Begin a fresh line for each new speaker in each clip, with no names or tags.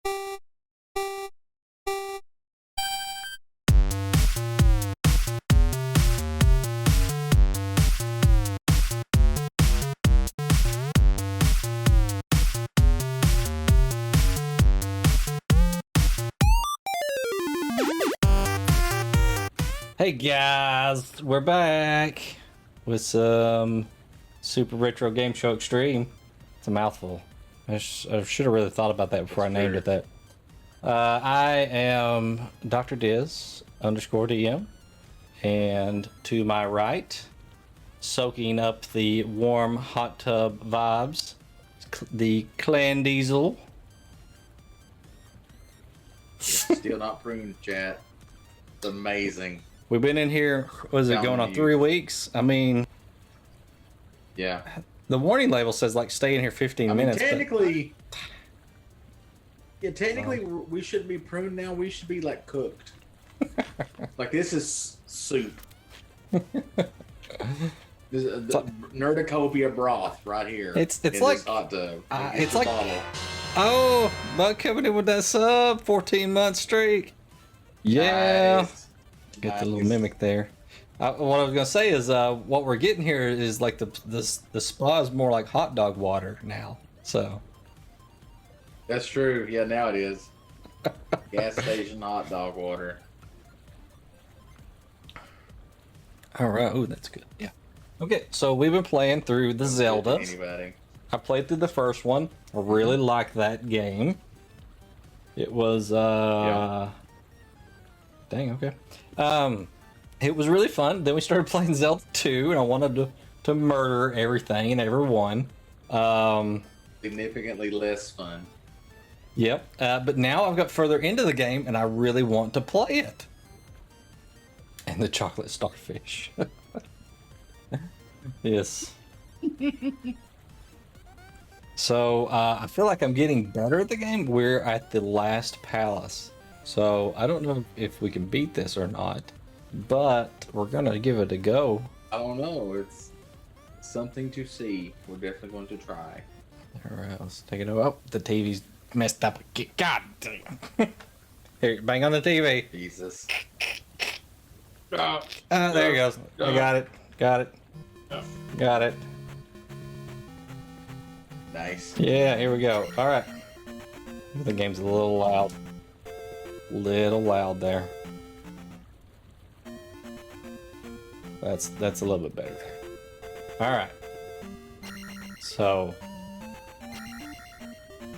Hey guys, we're back with some Super Retro Game Show Xtreme. It's a mouthful. I should have really thought about that before I named it that. I am DrDizDM, and to my right, soaking up the warm hot tub vibes, the ClanDiesel.
Still not pruned, chat. It's amazing.
We've been in here, was it going on 3 weeks? I mean,
yeah.
The warning label says like stay in here 15 minutes.
Technically, we shouldn't be pruned now. We should be like cooked. Like this is soup. This is the Nerducopia broth right here.
It's like
this hot tub.
It's like bottle. Oh, Buck coming in with that sub 14-month streak. Yeah.
Nice.
Get the little mimic there. What I was gonna say is what we're getting here is like the spa is more like hot dog water now. So
that's true. Yeah, now it is. Gas station hot dog water.
All right. Oh, that's good. Yeah. Okay, so we've been playing through the Zelda.
Anybody?
I played through the first one. I really liked that game. It was yeah. Dang, okay. It was really fun. Then we started playing Zelda 2, and I wanted to murder everything and everyone.
Significantly less fun.
Yep. But now I've got further into the game, and I really want to play it. And the chocolate starfish. Yes. So I feel like I'm getting better at the game. We're at the last palace. So I don't know if we can beat this or not, but we're gonna give it a go.
I don't know. It's something to see. We're definitely going to try.
All right, let's take it. Oh, the TV's messed up. God damn! Here, bang on the TV.
Jesus.
There he goes. I got it. Got it. Got it.
Nice.
Yeah, here we go. All right. The game's a little loud. Little loud there. That's a little bit better. All right. So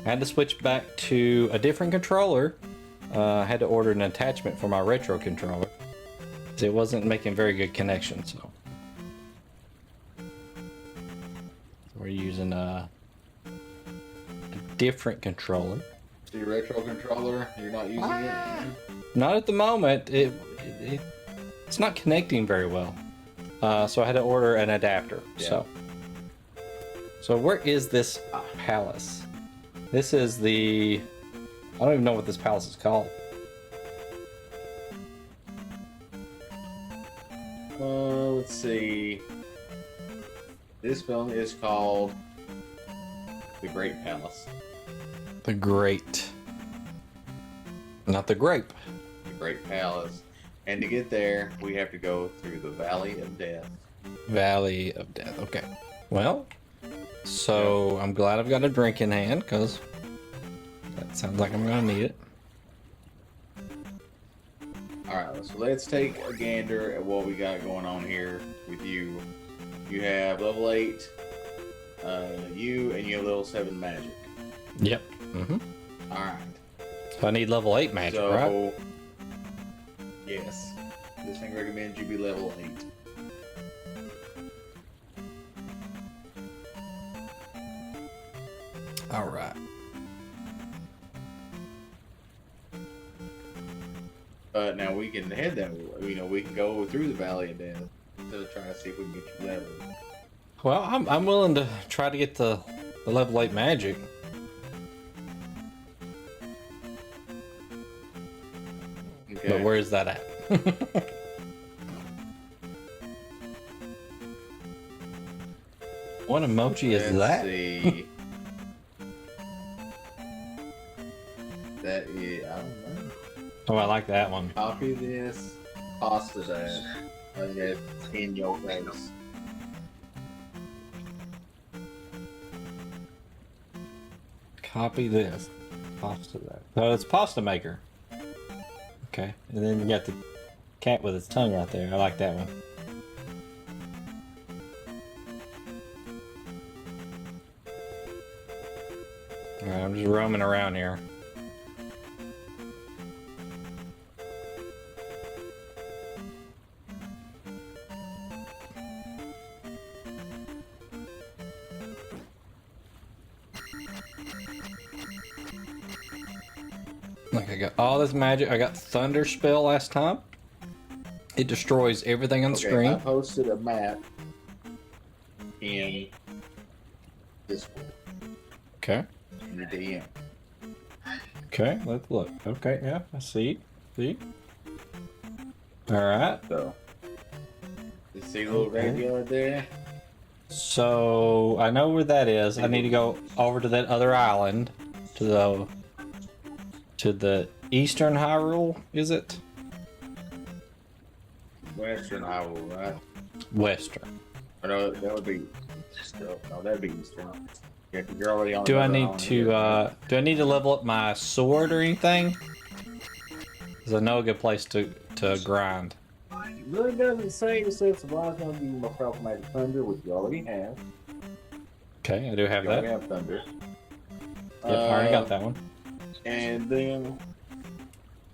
I had to switch back to a different controller. I had to order an attachment for my retro controller. It wasn't making very good connection, so we're using a different controller.
So your retro controller, you're not using it?
Not at the moment. It's not connecting very well. So I had to order an adapter. Yeah. So where is this palace? This is the... I don't even know what this palace is called.
Let's see. This film is called The Great Palace.
The Great. Not the grape.
The Great Palace. And to get there, we have to go through the Valley of Death.
Valley of Death. Okay. Well, so I'm glad I've got a drink in hand, because that sounds like I'm going to need it.
Alright, so let's take a gander at what we got going on here with you. You have level 8, you have level 7 magic.
Yep. Mm-hmm.
Alright.
So I need level 8 magic, right?
Yes. This thing recommends you be level 8.
Alright.
Now we can head that way. We can go through the Valley of Death to try to see if we can get you level.
Well, I'm willing to try to get the level 8 magic. Okay. But where is that at? What emoji is that?
Let's see. That is, I don't know.
Oh, I like that one.
Copy this, pasta that. And it's in your face.
Copy this. Pasta that. So it's pasta maker. Okay. And then you got the cat with its tongue right there. I like that one. Alright, I'm just roaming around here. Like I got all this magic. I got Thunder Spell last time. It destroys everything on the screen.
I posted a map in Discord.
Okay.
In the DM.
Okay, let's look. Okay, yeah, I see. See? Alright.
So, you see a little graveyard there?
So, I know where that is. I need to go over to that other island. To the Eastern Hyrule, is it?
Western Hyrule, right?
Western.
Or no, that would be. No, that'd be Eastern. Yeah, 'cause you're already on.
Do I
another
need
island
to
here.
do I need to level up my sword or anything? Because I know a good place to grind.
It really doesn't say it says Survive's gonna give you more powerful magic thunder, which you already have.
Okay, I do have
You
that.
already have thunder.
Yep, I already got that one.
And then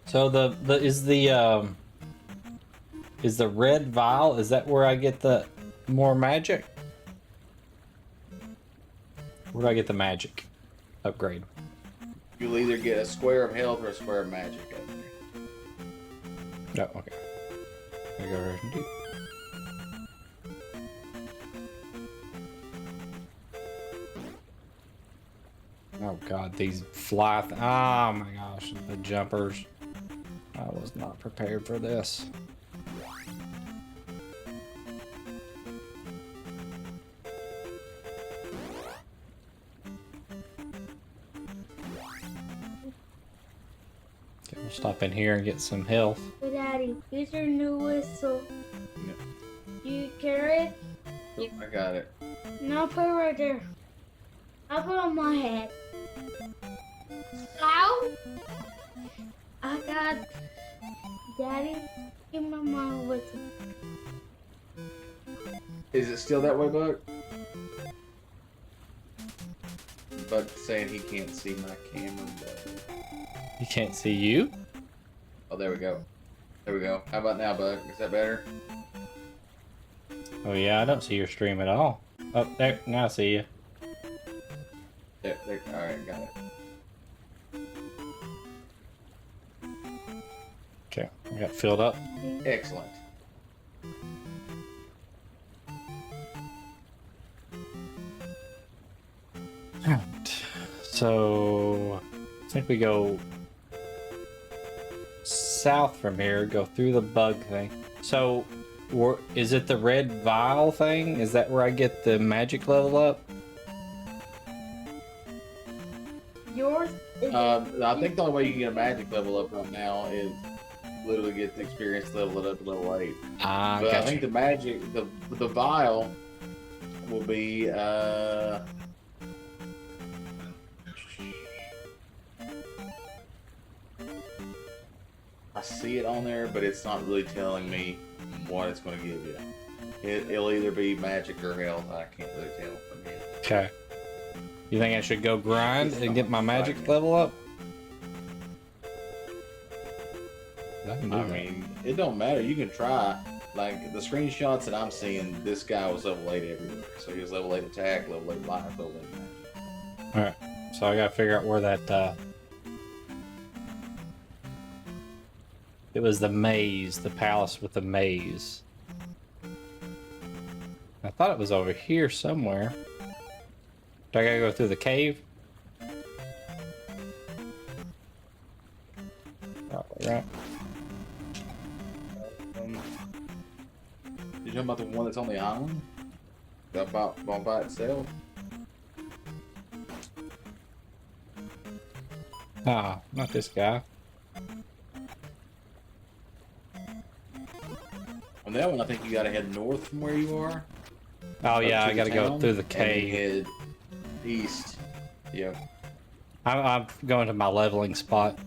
So is the red vial, is that where I get the more magic? Where do I get the magic upgrade?
you'll either get a square of health or a square of magic.
Oh, okay. I go ahead and do. Oh god, these fly. Oh my gosh, the jumpers. I was not prepared for this. Okay, we'll stop in here and get some health.
Hey, Daddy, here's your new whistle. You carry it?
I got it.
No, put it right there. I'll put it on my head. Ow! I got... Daddy, give my mom a whistle.
Is it still that way, Buck? Buck saying he can't see my camera. But...
You can't see you?
Oh, there we go. There we go. How about now, Buck? Is that better?
Oh yeah, I don't see your stream at all. Oh, there, now I see you.
There. All right, got it.
Okay, I got filled up.
Excellent.
Alright, so I think we go south from here, go through the bug thing. So, is it the red vial thing? Is that where I get the magic level up?
Yours is
I think the only way you can get a magic level up right now is literally get the experience level up to level 8.
Ah,
But I
gotcha.
think the magic, the vial will be I see it on there, but it's not really telling me what it's going to give you. It'll either be magic or health. I can't really tell from here.
Okay. You think I should go grind and get my magic level up? I can do
I
that.
mean, it don't matter. You can try. Like the screenshots that I'm seeing, this guy was level 8 everywhere. So he was level 8 attack, level 8 life, level 8 magic.
Alright, so I gotta figure out where that, it was the maze, the palace with the maze. I thought it was over here somewhere. Do I gotta go through the cave? Probably, right?
You talking about the one that's on the island? That by itself?
Ah, not this guy.
On that one, I think you gotta head north from where you are.
Oh
up
yeah,
to
I gotta go
town,
through the
and then
cave.
head east. Yep.
I'm going to my leveling spot.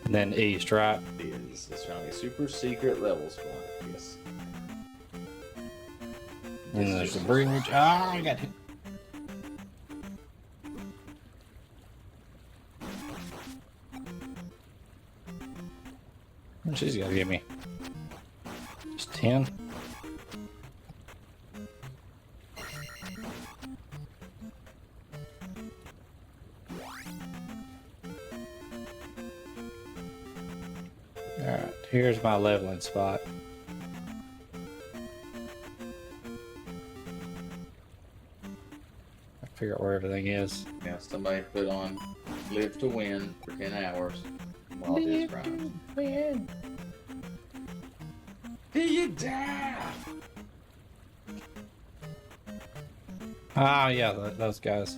And then east, right?
It's found a super secret level spot. Yes.
And then there's the bridge. Ah, I got hit. How much is he gonna give me? Just 10? Alright, here's my leveling spot. I figure out where everything is.
Now somebody put on Live to Win for 10 hours while it is prime. Till you die!
Ah, yeah, those guys.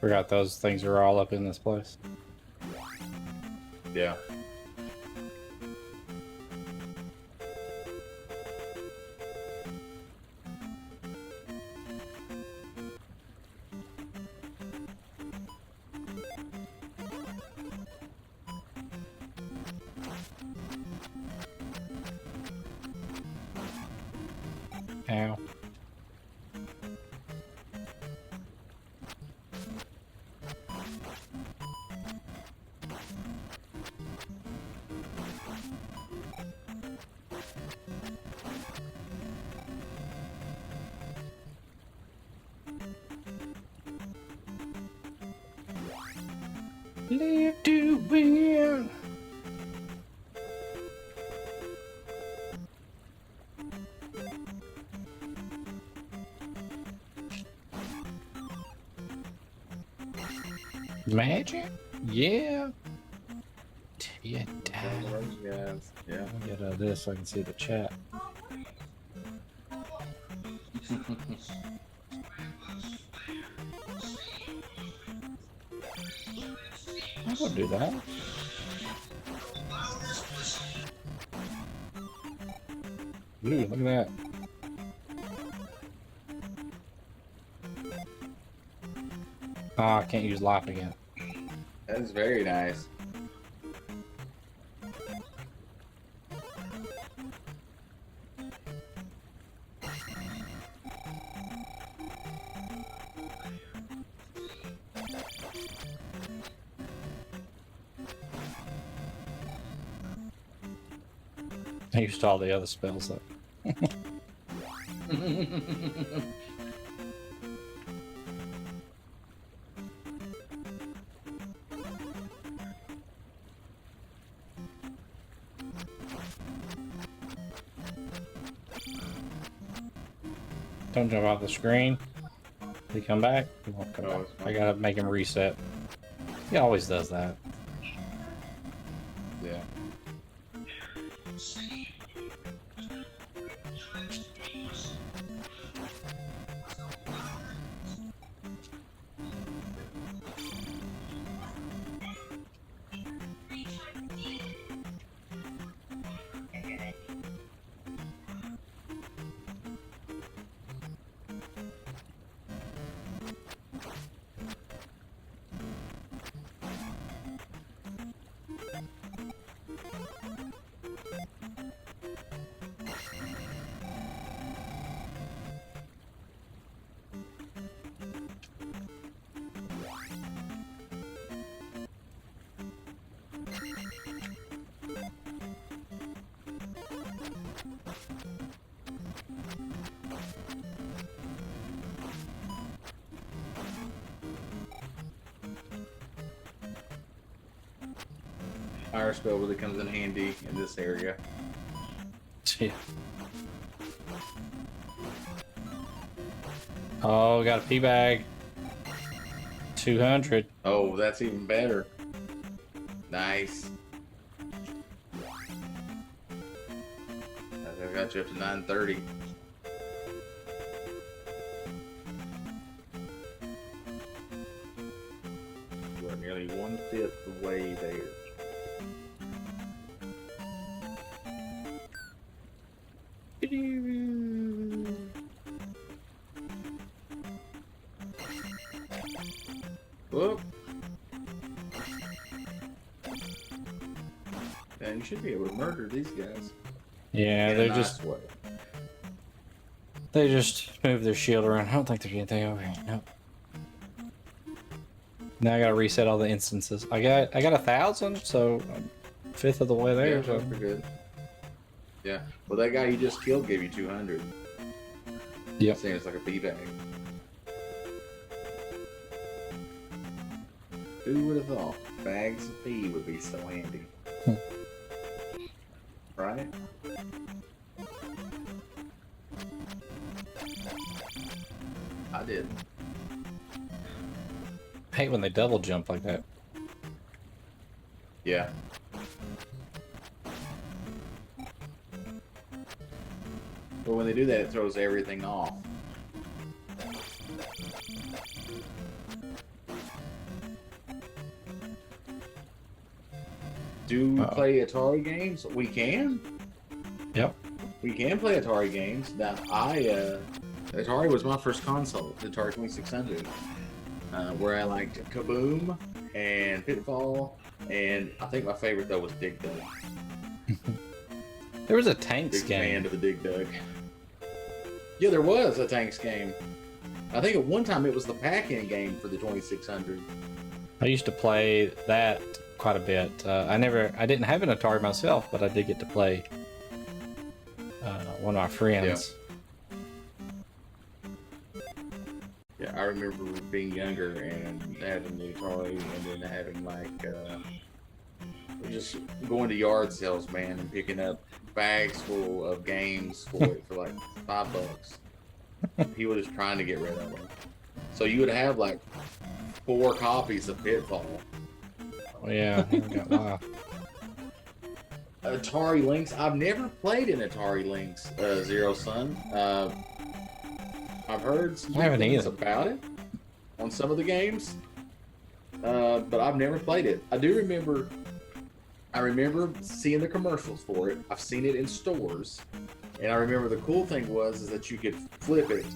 Forgot those things are all up in this place.
Yeah.
Ow. Live to win. Magic? Yeah. Yeah,
Guys. Yeah.
I'll get out of this so I can see the chat. I will do that. Ooh, look at that. Ah, I can't use life again.
That is very nice.
I used all the other spells though. Don't jump off the screen. Did he come back? He won't come
No,
back.
it's fine.
I gotta make him reset. He always does that.
Yeah. Fire spell really comes in handy in this area.
Yeah. Oh, got a pea bag. 200.
Oh, that's even better. Nice. got you up to 930. We're nearly 1/5 the way there. Whoop. And you should be able to murder these guys.
Yeah,
in a
they're
nice
just
way.
they just move their shield around. I don't think there's anything over here. Nope. Now I gotta reset all the instances. I got 1,000, so I'm 1/5 of the way there.
Yeah,
So
that's pretty good. Yeah. Well, that guy you just killed gave you 200.
Yep.
Seems like a pea bag. Who would have thought bags of pea would be so handy? Right? I did.
I hate when they double jump like that.
Yeah. But when they do that, it throws everything off. Do we play Atari games? We can.
Yep.
We can play Atari games. Now, Atari was my first console, the Atari 2600, where I liked Kaboom and Pitfall, and I think my favorite though was Dig Dug.
There was a Tanks
Big
game.
fan of the Dig Dug. Yeah, there was a Tanks game. I think at one time it was the pack-in game for the 2600.
I used to play that quite a bit. I didn't have an Atari myself, but I did get to play one of my friends.
Yeah, I remember being younger and having the Atari, and then having like just going to yard sales, man, and picking up bags full of games for it for like $5. People just trying to get rid of them. So you would have like 4 copies of Pitfall.
Oh, yeah. I got wow.
Atari Lynx. I've never played an Atari Lynx Zero Sun. I've heard some things about it on some of the games, but I've never played it. I remember seeing the commercials for it. I've seen it in stores, and I remember the cool thing was that you could flip it,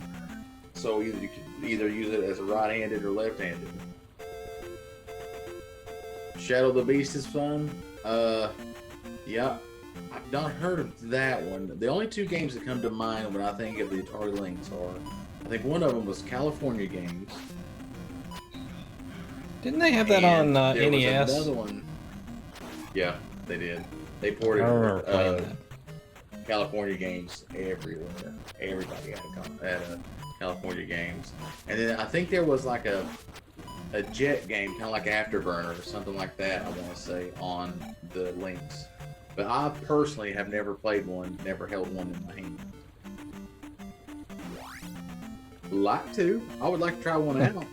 so you could either use it as a right-handed or left-handed. Shadow the Beast is fun. Yeah, I've not heard of that one. The only 2 games that come to mind when I think of the Atari Lynx are, I think one of them was California Games.
Didn't they have that on
there was
NES?
another one. Yeah, they did. They
I
ported
remember playing that.
California Games everywhere. Everybody had a California Games. And then I think there was like a jet game, kind of like Afterburner or something like that, I want to say, on the Lynx. But I personally have never played one, never held one in my hand. Like to. I would like to try one out.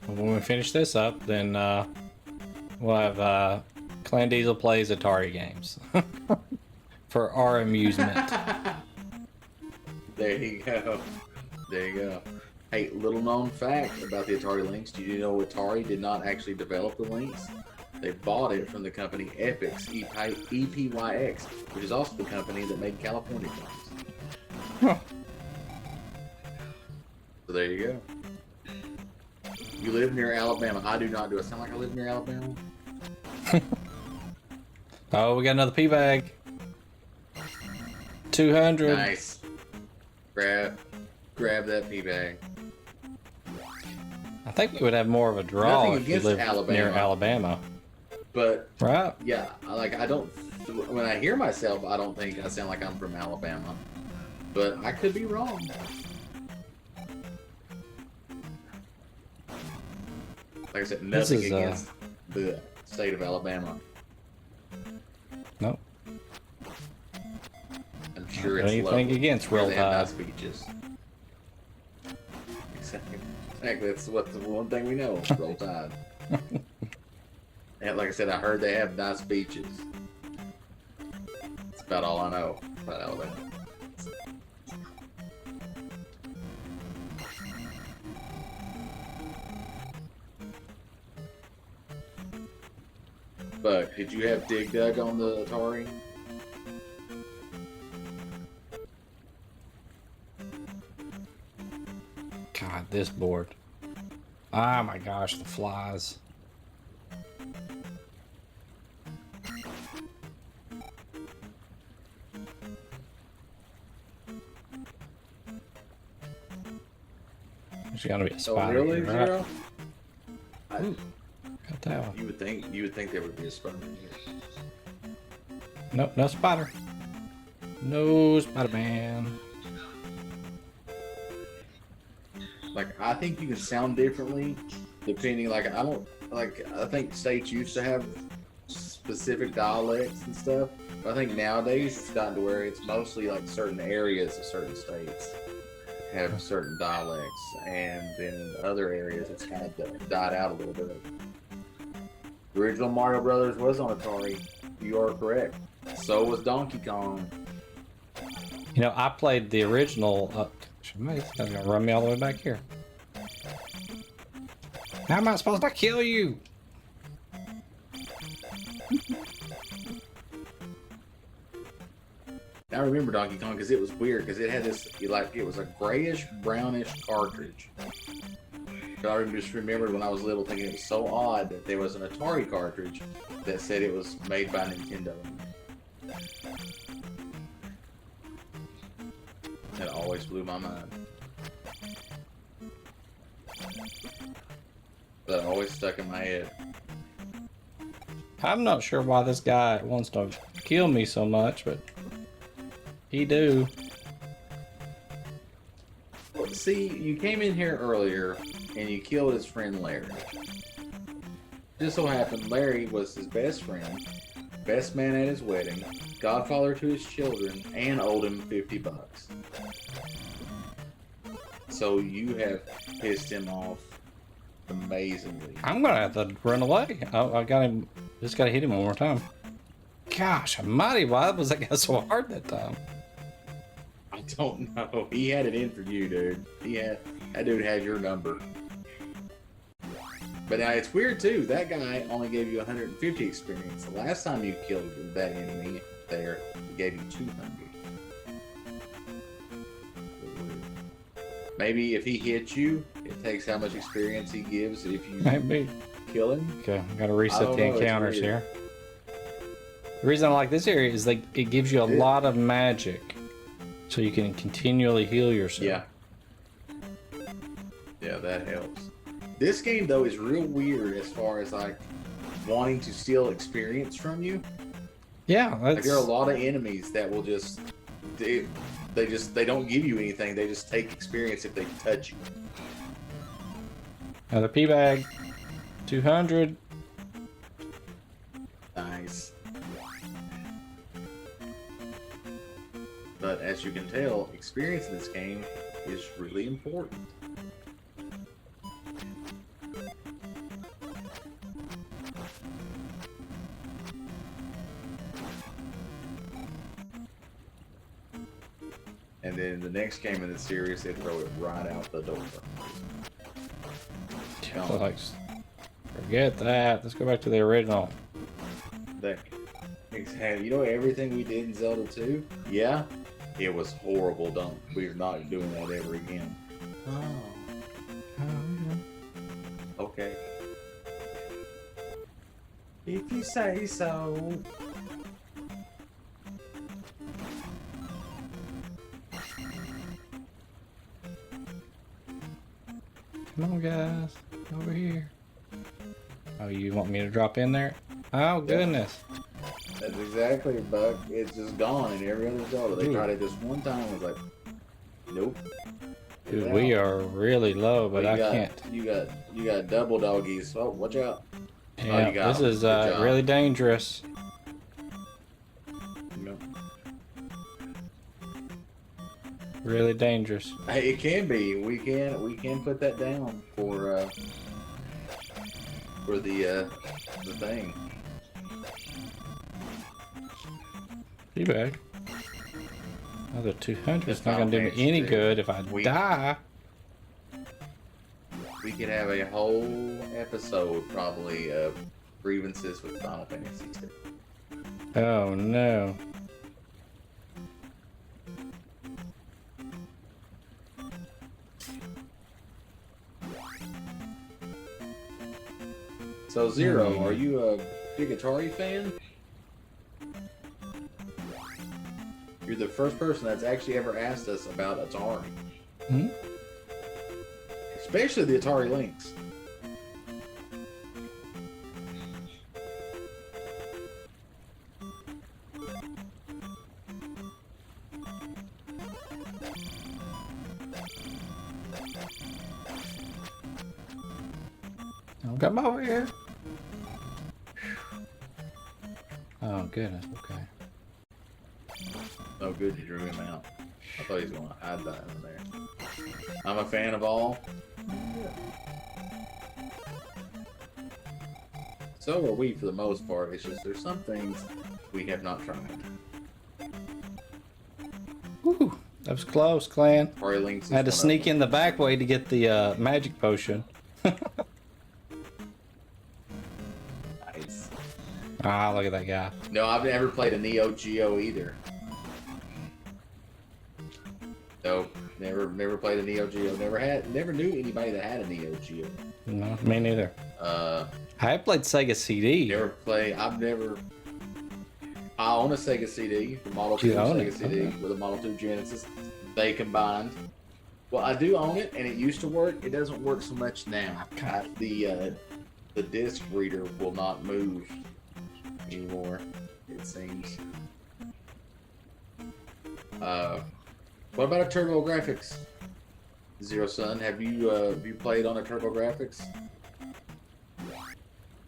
When we finish this up, then we'll have ClanDiesel plays Atari games for our amusement.
There you go. There you go. Hey, little known fact about the Atari Lynx. Did you know Atari did not actually develop the Lynx? They bought it from the company Epyx, EPYX, which is also the company that made California games.
Huh.
So there you go. You live near Alabama. I do not. Do I sound like I live near Alabama?
Oh, we got another P bag. 200.
Nice. Grab that pea bag.
I think we would have more of a draw
Nothing
if you
against
lived near Alabama.
But
Right?
yeah, I don't. When I hear myself, I don't think I sound like I'm from Alabama. But I could be wrong. Like I said, nothing against the state of Alabama.
Nope.
I'm sure it's
Anything
lovely.
against
Where
Roll
they have
Tide.
nice beaches. Exactly. That's what the one thing we know. Roll Tide. And like I said, I heard they have nice beaches. That's about all I know about Alabama. But did you have Dig Dug on the Atari?
God, this board. Oh my gosh, the flies. There's gotta be a
Oh,
spider
really,
here, right?
Zero?
Ooh, got that one.
You would think there would be a spider in here.
Nope, no spider. No Spider-Man.
Like, I think you can sound differently depending. Like, I think states used to have specific dialects and stuff. But I think nowadays it's gotten to where it's mostly like certain areas of certain states have certain dialects, and in other areas it's kind of died out a little bit. The original Mario Brothers was on Atari. You are correct. So was Donkey Kong.
You know, I played the original. Somebody's gonna run me all the way back here. How am I supposed to kill you?
I remember Donkey Kong because it was weird because it had this, like, it was a grayish brownish cartridge. So I just remembered when I was little thinking it was so odd that there was an Atari cartridge that said it was made by Nintendo. That always blew my mind. That always stuck in my head.
I'm not sure why this guy wants to kill me so much, but he do.
Well, see, you came in here earlier and you killed his friend Larry. Just so happened Larry was his best friend, best man at his wedding, godfather to his children, and owed him $50. So you have pissed him off amazingly.
I'm gonna have to run away. I got him. Just gotta hit him one more time. Gosh almighty, why was that guy so hard that time?
I don't know. He had it in for you, dude. That dude had your number. But now it's weird too. That guy only gave you 150 experience. The last time you killed that enemy there, he gave you 200. Maybe if he hits you, it takes how much experience he gives if you
Maybe.
kill him.
Okay, I gotta reset the
know, it's
encounters
weird.
here. The reason I like this area is like it gives you a lot of magic, so you can continually heal yourself.
Yeah. Yeah, that helps. This game though is real weird as far as like wanting to steal experience from you.
Yeah,
Like
that's.
there are a lot of enemies that will just they don't give you anything. They just take experience if they touch you.
Another P bag. 200.
Nice. But as you can tell, experience in this game is really important. And then the next game in the series, they throw it right out the door.
Like, forget that. Let's go back to the original.
You know everything we did in Zelda 2? Yeah, it was horrible. We're not doing that ever again. Oh, okay. If you say so.
Come on, guys. Over here. Oh, you want me to drop in there? Oh, goodness.
That's exactly it, Buck. It's just gone in every other Zelda. They tried it this one time and was like, nope.
Dude, we are really low, but I can't.
You got double doggies. Oh, watch out.
Yeah,
you got
this
him.
is
Good job.
really dangerous.
Yep.
Really dangerous.
Hey, it can be. We can put that down for for the thing.
Teabag. Another 200 is
Just
not going to do
Final
me any
Fantasy
good if I
We-
die.
We could have a whole episode probably of grievances with Final Fantasy II.
Oh no.
So Zero, are you a big Atari fan? You're the first person that's actually ever asked us about Atari.
Hmm?
Especially the Atari Lynx.
Don't come over here. Oh goodness, okay.
Oh, good, you drew him out. I thought he was going to hide that in there. I'm a fan of all. So are we for the most part. It's just there's some things we have not tried.
Woo, that was close, Clan.
Atari Lynx is
I had to
one of
sneak
them.
in the back way to get the magic potion.
Nice.
Ah, look at that guy.
No, I've never played a Neo Geo either. Nope, never played a Neo Geo. Never knew anybody that had a Neo Geo.
No, me neither. I played Sega CD.
I own a Sega CD, the Model 2
You own
Sega
it?
CD
Okay.
with a Model 2 Genesis. They combined. Well, I do own it, and it used to work. It doesn't work so much now. The disc reader will not move anymore, it seems. What about a TurboGrafx? Zero Sun, have you played on a TurboGrafx?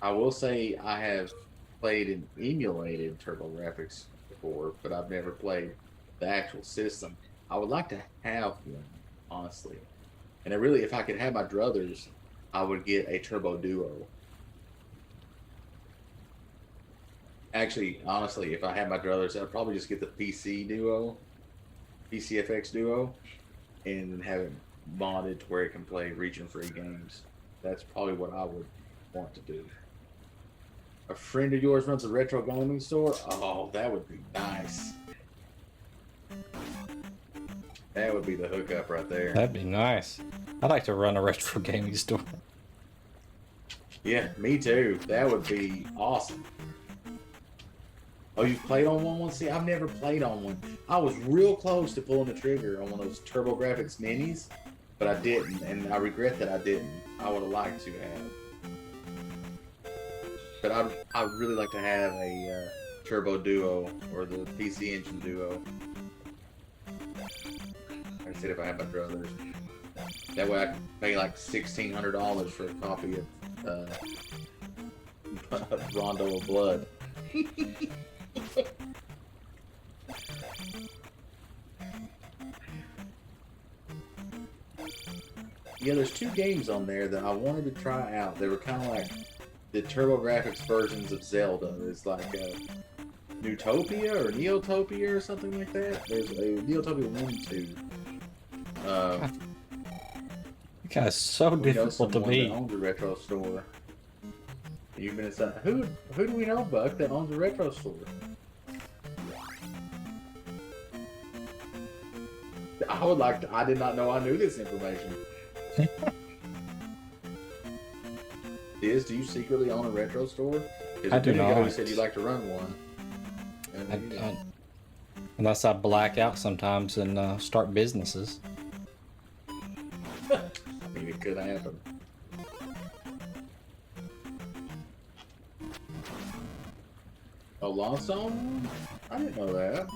I will say I have played an emulated TurboGrafx before, but I've never played the actual system. I would like to have one, honestly. And I really, if I could have my druthers, I would get a Turbo Duo. Actually, honestly, if I had my druthers, I'd probably just get the PC Duo, PCFX Duo, and have it modded to where it can play region-free games. That's probably what I would want to do. A friend of yours runs a retro gaming store? Oh, that would be nice. That would be the hookup right there.
That'd be nice. I'd like to run a retro gaming store.
Yeah, me too. That would be awesome. Oh, you've played on one? See, I've never played on one. I was real close to pulling the trigger on one of those TurboGrafx minis, but I didn't, and I regret that I didn't. I would have liked to have. But I'd really like to have a Turbo Duo or the PC Engine Duo. Like I said, if I had my druthers. That way I could pay like $1,600 for a copy of Rondo of Blood. Yeah, there's two games on there that I wanted to try out. They were kind of like the TurboGrafx versions of Zelda. It's like Newtopia or Neotopia or something like that. There's a Neotopia 1 and 2.
That guy's so
We know
difficult to
someone that
beat.
owns a retro store. You've been inside. Who do we know, Buck, that owns a retro store? I would like to. I did not know I knew this information. Do you secretly own a retro store? 'Cause
I
a
do
minute ago
not.
You said you like to run one. And you didn't.
Unless I black out sometimes and start businesses.
I mean, it could happen. A Lost Zone? I didn't know that.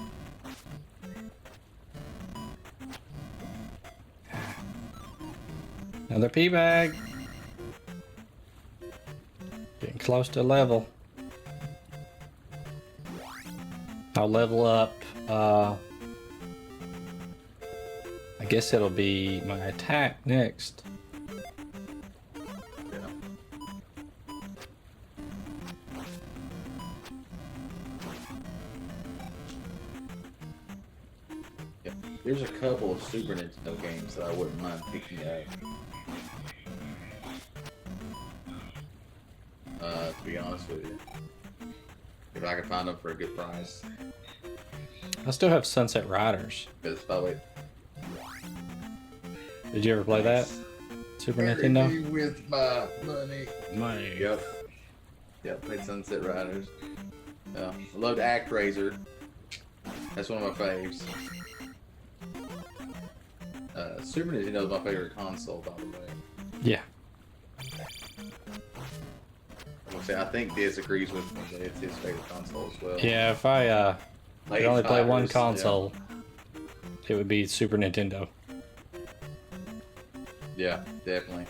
Another pea bag. Getting close to level. I'll level up. I guess it'll be my attack next.
Yeah. There's a couple of Super Nintendo games that I wouldn't mind picking up. To be honest with you, if I could find them for a good price.
I still have Sunset Riders.
Because by the way,
Did you ever play that? Super Nintendo?
With my money.
Money.
Yep. Yep, played Sunset Riders. I loved ActRaiser. That's one of my faves. Super Nintendo is my favorite console, by the way.
Yeah.
I'm gonna say, I think Diz agrees with me that it's his favorite console as well.
Yeah, if I could only play one
Fighters,
console, it would be Super Nintendo.
Yeah, definitely.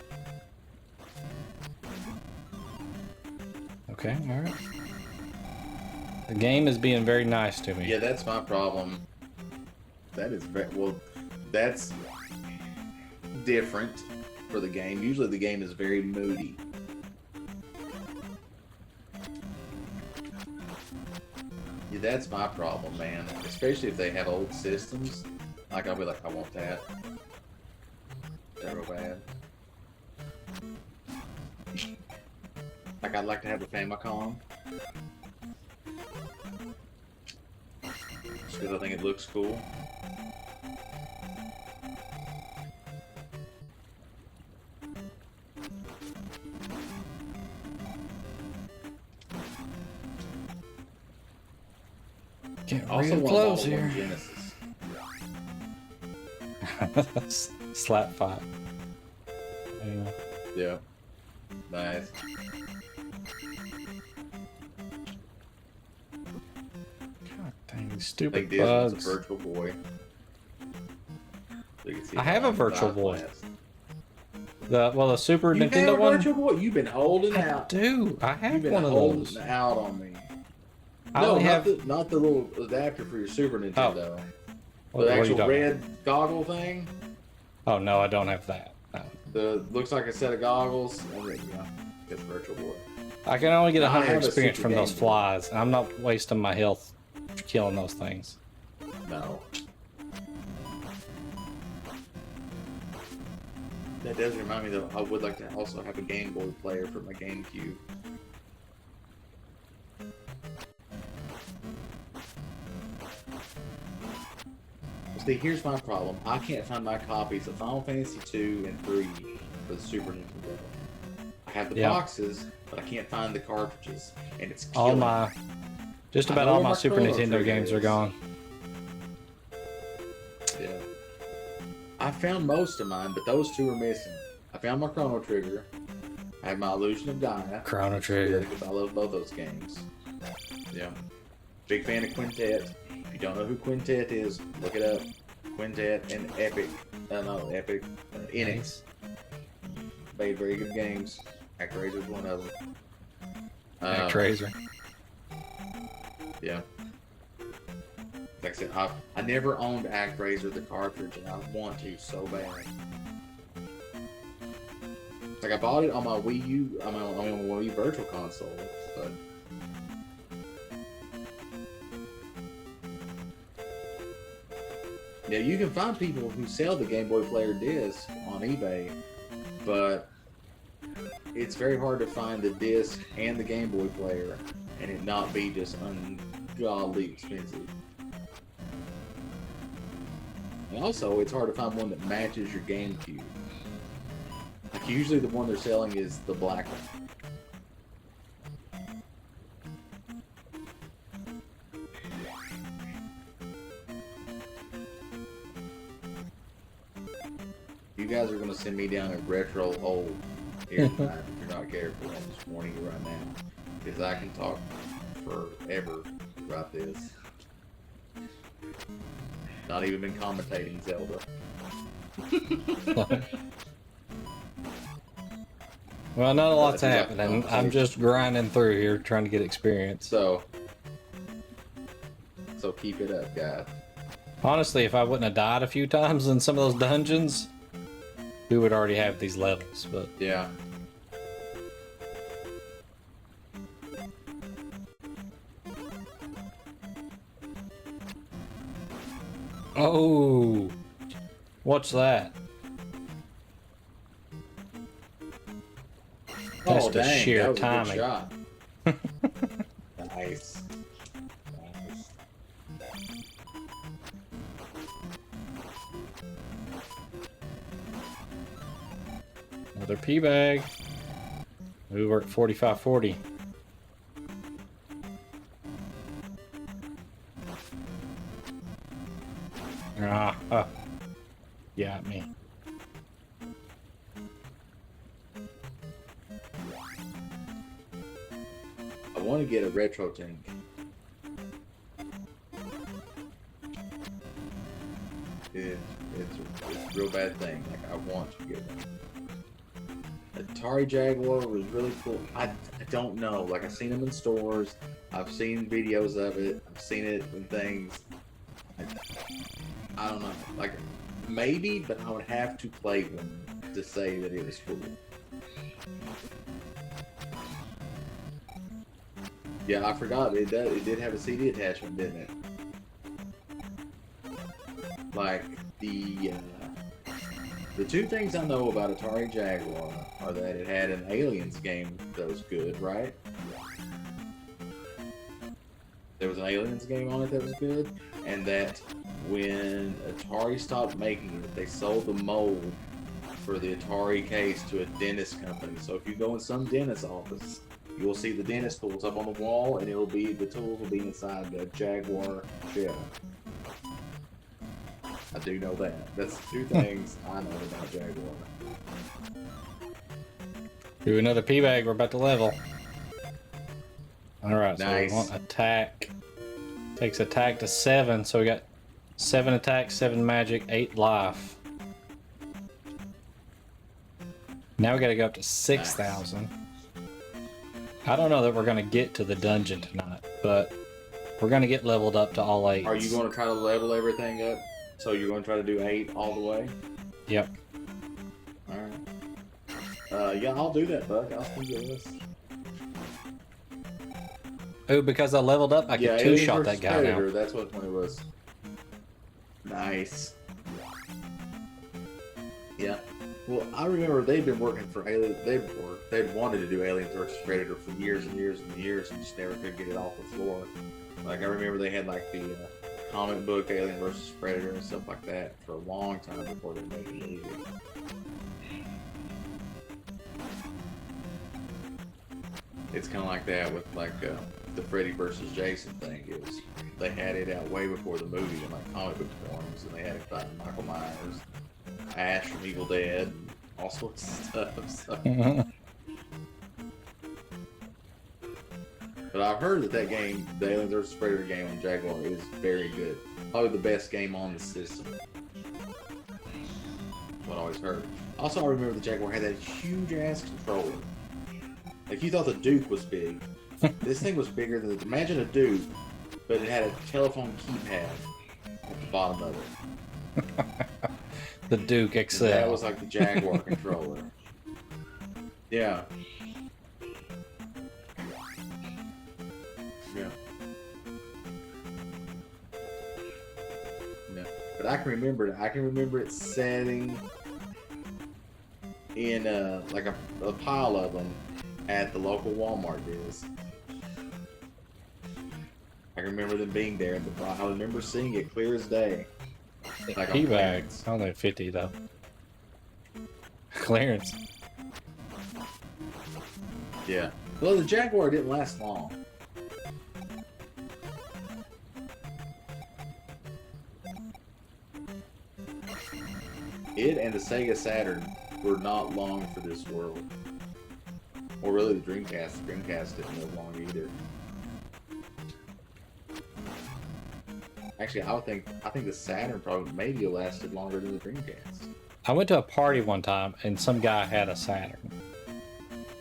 Okay, alright. The game is being very nice to me.
Yeah, that's my problem. That is very well. That's different for the game. Usually, the game is very moody. Yeah, that's my problem, man. Especially if they have old systems. Like, I'll be like, I want that. That real bad. Like, I'd like to have a Famicom. Just because I think it looks cool.
Getting
Also,
real
want
close
Model 1
here.
Genesis.
Slap fight. Yeah.
Yeah. Nice.
God dang, these
I
stupid
think this was
bugs.
a Virtual Boy. So you can see
I
how
have a
long the
Virtual
life
Boy.
lasts.
The Super
You
Nintendo
have a
one?
Virtual Boy? You've been holding
I
out.
do. I have
You've been
one of
holding
those.
out on me.
I
No,
only
not,
have.
not the little adapter for your Super Nintendo.
What
The
are you
actual
talking
red goggle thing.
Oh no, I don't have that. No.
The looks like a set of goggles. And then, yeah, it's Virtual Boy.
I can only get
I
100
have a
experience
Super
from those
Game Boy.
flies, and I'm not wasting my health killing those things.
No. That does remind me, though, I would like to also have a Game Boy player for my GameCube. See, here's my problem. I can't find my copies of Final Fantasy 2 and 3 for the Super Nintendo. I have the
Yeah.
boxes, but I can't find the cartridges, and it's
All
killing me.
my, just
I
about
know
all
where
my
my
Super
Chrono
Nintendo
Trigger
games are
is.
gone.
Yeah. I found most of mine, but those two are missing. I found my Chrono Trigger. I have my Illusion of Gaia.
Chrono Trigger.
I love both those games. Yeah. Big fan of Quintet. If you don't know who Quintet is, look it up. Quintet and Epic. Enix. Made very good games. ActRaiser's one of them.
ActRaiser.
Yeah. Like I said, I never owned ActRaiser the cartridge, and I want to so bad. Like I bought it on my Wii U, on my Wii Virtual Console, but yeah, you can find people who sell the Game Boy Player disc on eBay, but it's very hard to find the disc and the Game Boy Player and it not be just ungodly expensive. And also, it's hard to find one that matches your GameCube. Like usually the one they're selling is the black one. You guys are going to send me down a retro hole here tonight if you're not careful on this morning right now. Because I can talk forever about this. Not even been commentating Zelda.
Well, not a lot's
That's
happening.
exactly
I'm just grinding through here, trying to get experience.
So keep it up, guys.
Honestly, if I wouldn't have died a few times in some of those dungeons, we would already have these levels. But
Yeah.
Oh, what's that? That's
Oh,
the
dang,
sheer
that was a good
timing.
shot. Nice.
Another P bag. We work 45-40. Got me.
I want to get a retro tank. It's a real bad thing. Like, I want to get one. Atari Jaguar was really cool. I don't know. Like, I've seen them in stores. I've seen videos of it. I've seen it in things. I don't know. Like, maybe, but I would have to play one to say that it was cool. Yeah, I forgot. It did have a CD attachment, didn't it? Like, the two things I know about Atari Jaguar are that it had an Aliens game that was good, right? There was an Aliens game on it that was good, and that when Atari stopped making it, they sold the mold for the Atari case to a dentist company. So if you go in some dentist's office, you will see the dentist tools up on the wall, and the tools will be inside the Jaguar shell. I do know that. That's two things I know about Jaguar.
Do another P bag. We're about to level. All right.
Nice.
So we want attack. Takes attack to 7. So we got 7 attack, 7 magic, 8 life. Now we got to go up to 6,000. Nice. I don't know that we're gonna get to the dungeon tonight, but we're gonna get leveled up to all 8.
Are you going to try to level everything up? So you're going to try to do 8 all the way?
Yep.
Alright. Yeah, I'll do that, Buck. I'll send you a list.
Oh, because I leveled up, I could two-shot that guy
Predator,
now.
That's what it was. Nice. Yeah. Well, I remember they've been working for Alien. They'd wanted to do Aliens vs Predator for years and years and years, and just never could get it off the floor. Like, I remember they had like the comic book Alien vs Predator and stuff like that for a long time before they made it easy. It's kind of like that with like the Freddy vs Jason thing. They had it out way before the movie in like comic book forms, and they had it fighting Michael Myers, Ash from Evil Dead, and all sorts of stuff. So. But I've heard that game, the Aliens vs Predator game on Jaguar, is very good. Probably the best game on the system. That's what I always heard. Also, I remember the Jaguar had that huge ass controller. Like, you thought the Duke was big. This thing was bigger than imagine a Duke, but it had a telephone keypad at the bottom of it.
The Duke XL.
And that was like the Jaguar controller. Yeah. Yeah. Yeah. But I can remember it. I can remember it setting in like a pile of them at the local Walmart deals. I can remember them being there. I remember seeing it clear as day. Like
P bags. Only 50 though. Clearance.
Yeah. Well, the Jaguar didn't last long. It and the Sega Saturn were not long for this world. Or really the Dreamcast. The Dreamcast didn't live long either. Actually, I think the Saturn probably maybe lasted longer than the Dreamcast.
I went to a party one time and some guy had a Saturn.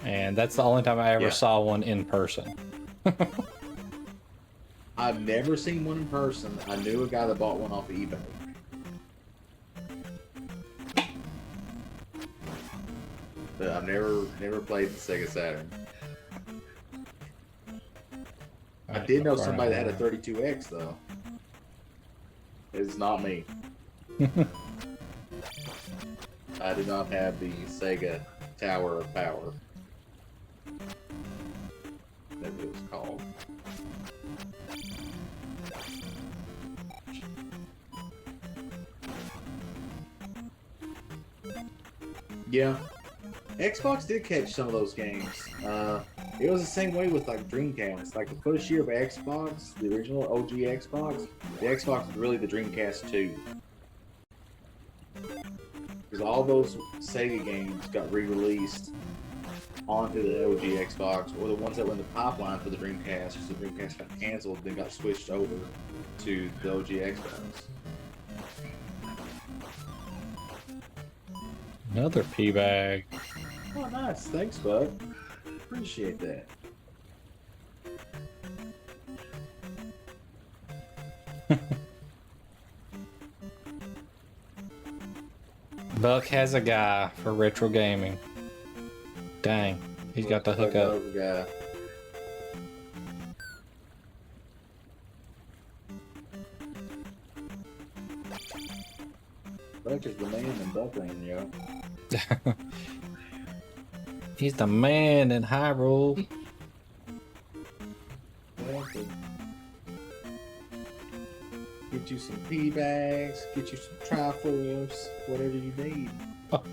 And that's the only time I ever saw one in person.
I've never seen one in person. I knew a guy that bought one off of eBay. But I've never played the Sega Saturn. I did know somebody that had a 32X though. It's not me. I do not have the Sega Tower of Power. That's what it's called. Yeah. Xbox did catch some of those games. It was the same way with like Dreamcast. Like the first year of Xbox, the original OG Xbox, the Xbox was really the Dreamcast 2. Because all those Sega games got re-released onto the OG Xbox, or the ones that were in the pipeline for the Dreamcast, because the Dreamcast got canceled, then got switched over to the OG Xbox.
Another pea bag.
Oh, nice. Thanks, bud. Appreciate that.
Buck has a guy for retro gaming. Dang, he's got the hookup.
Guy. Buck is the man in Buckland, yo.
He's the man in Hyrule.
Get you some pea bags, get you some triforce, whatever you need.
Oh.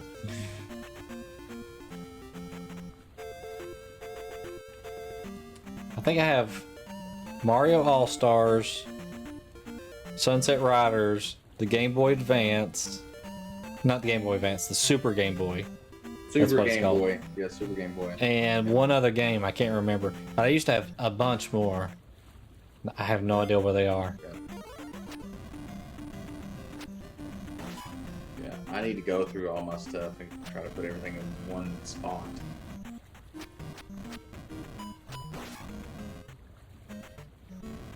I think I have Mario All-Stars, Sunset Riders, the Game Boy Advance, not the Game Boy Advance, the Super Game Boy.
Super Game Boy. Yeah, Super Game Boy.
And one other game, I can't remember. I used to have a bunch more. I have no idea where they are.
Yeah, I need to go through all my stuff and try to put everything in one spot.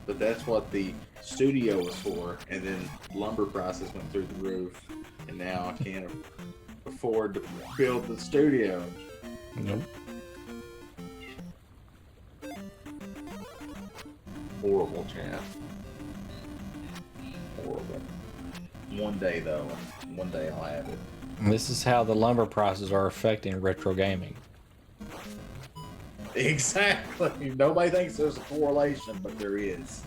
But that's what the studio was for, and then lumber prices went through the roof, and now I can't afford to build the studio.
Nope.
Horrible, chat. Horrible. One day, though. One day I'll have it.
This is how the lumber prices are affecting retro gaming.
Exactly. Nobody thinks there's a correlation, but there is.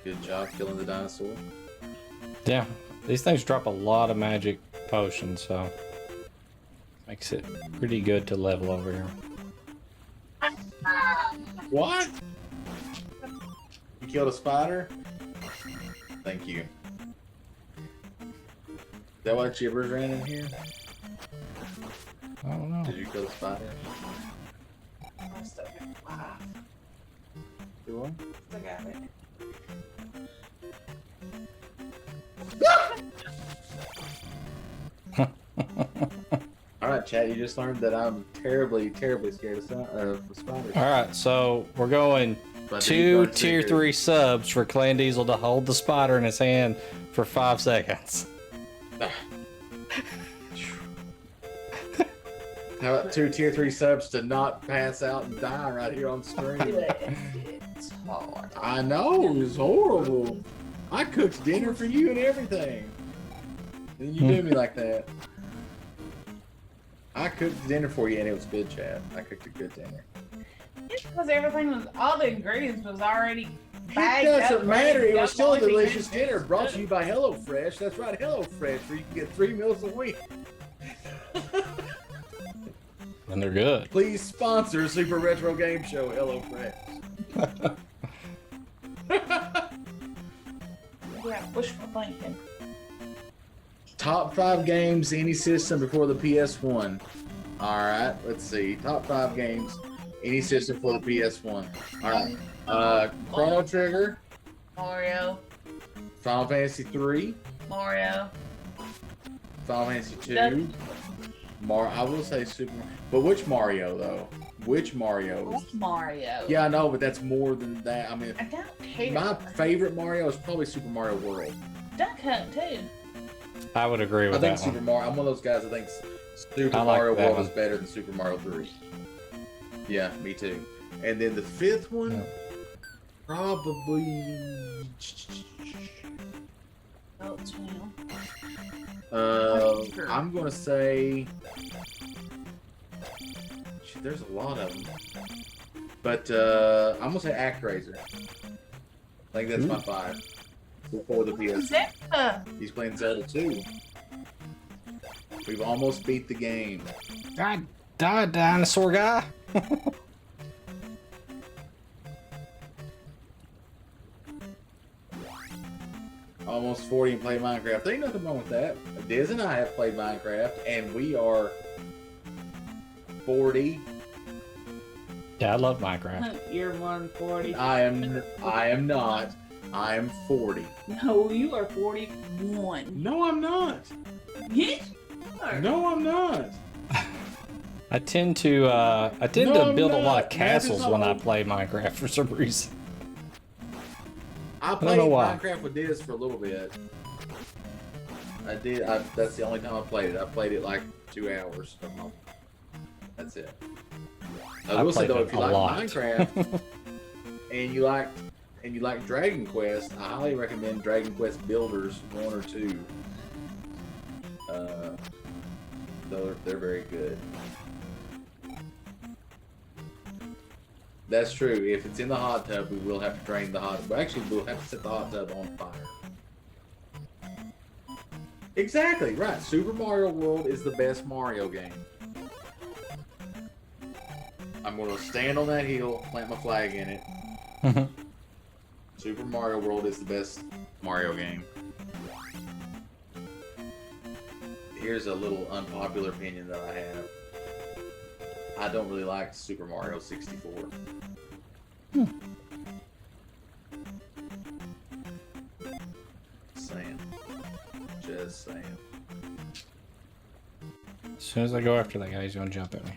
Good job killing the dinosaur.
Yeah, these things drop a lot of magic potions, so makes it pretty good to level over here.
What? You killed a spider? Thank you. Is that why Chibbers ran in here?
I don't know.
Did you kill the spider?
I'm still alive.
You what?
Still got it.
Alright, chat, you just learned that I'm terribly, terribly scared of spiders.
Alright, so we're going
But
2
these
tier
are
3 subs for ClanDiesel to hold the spider in his hand for 5 seconds.
How about 2 tier 3 subs to not pass out and die right here on screen?
It's hard.
I know, it's horrible. I cooked dinner for you and everything. And you do me like that. I cooked dinner for you and it was good, Chad. I cooked a good dinner.
It's because everything was, all the ingredients was already
It
bagged up.
doesn't matter. It was still a
That's the only
delicious
thing
dinner brought to you by HelloFresh. That's right, HelloFresh, where you can get 3 meals a week.
And they're good.
Please sponsor Super Retro Game Show, HelloFresh.
Yeah, wishful thinking.
Top 5 games, any system before the PS1. Alright, let's see. Top 5 games, any system for the PS1. Alright. Chrono Trigger,
Mario.
Final Fantasy 3,
Mario.
Final Fantasy 2.
That-
I will say Super Mario. But which Mario, though? Which Mario?
What's Mario?
Yeah, I know, but that's more than that. I mean,
I don't care.
my favorite Mario is probably Super Mario World.
Duck Hunt too.
I would agree
I
with
think
that
Super
one.
Mario. I'm one of those guys that thinks Super
I like
Mario
that
World
one.
is better than Super Mario 3. Yeah, me too. And then the fifth one,
Yeah.
probably.
Oh, it's new. Sure.
I'm gonna say. Shit, there's a lot of them. But I'm gonna say ActRaiser. I think that's my 5. Before the PS.
Zelda.
He's playing Zelda 2. We've almost beat the game.
God, die, dinosaur guy.
Almost 40 and play Minecraft. There ain't nothing wrong with that. Diz and I have played Minecraft, and we are 40.
Yeah, I love Minecraft.
You're 140.
I am not. I am 40.
No, you are 41.
No, I'm not.
Yes.
No, I'm not.
I tend to
No, I'm
build a lot
not.
of castles when I
Math is
play Minecraft for some reason.
I
don't
played
know why.
Minecraft with Diz for a little bit. I did. That's the only time I played it. I played it like 2 hours a month. That's it. I will say
played
though,
it
if you
a
like
lot.
Minecraft and you like Dragon Quest, I highly recommend Dragon Quest Builders 1 or 2. They're very good. That's true. If it's in the hot tub, we will have to drain the hot tub. Actually, we'll have to set the hot tub on fire. Exactly, right. Super Mario World is the best Mario game. I'm going to stand on that hill, plant my flag in it. Super Mario World is the best Mario game. Here's a little unpopular opinion that I have. I don't really like Super Mario 64. Saying. Just saying.
As soon as I go after that guy, he's gonna jump at me.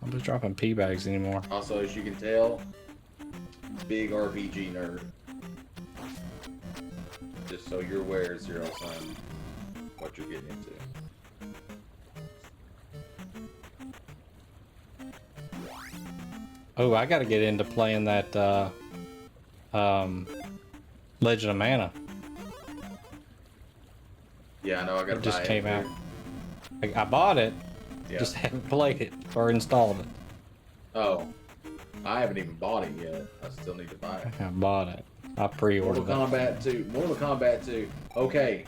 I'm just dropping pea bags anymore.
Also, as you can tell, big RPG nerd. Just so you're aware, Zero Sun, what you're getting into.
Oh, I gotta get into playing that Legend of Mana.
Yeah, I know. I got to
It just
buy
came
it.
out. I bought it,
Yeah.
just haven't played it or installed it.
Oh, I haven't even bought it yet. I still need to buy it.
I bought it. I
Mortal
pre-ordered it.
Kombat 2. Mortal Kombat 2. Okay.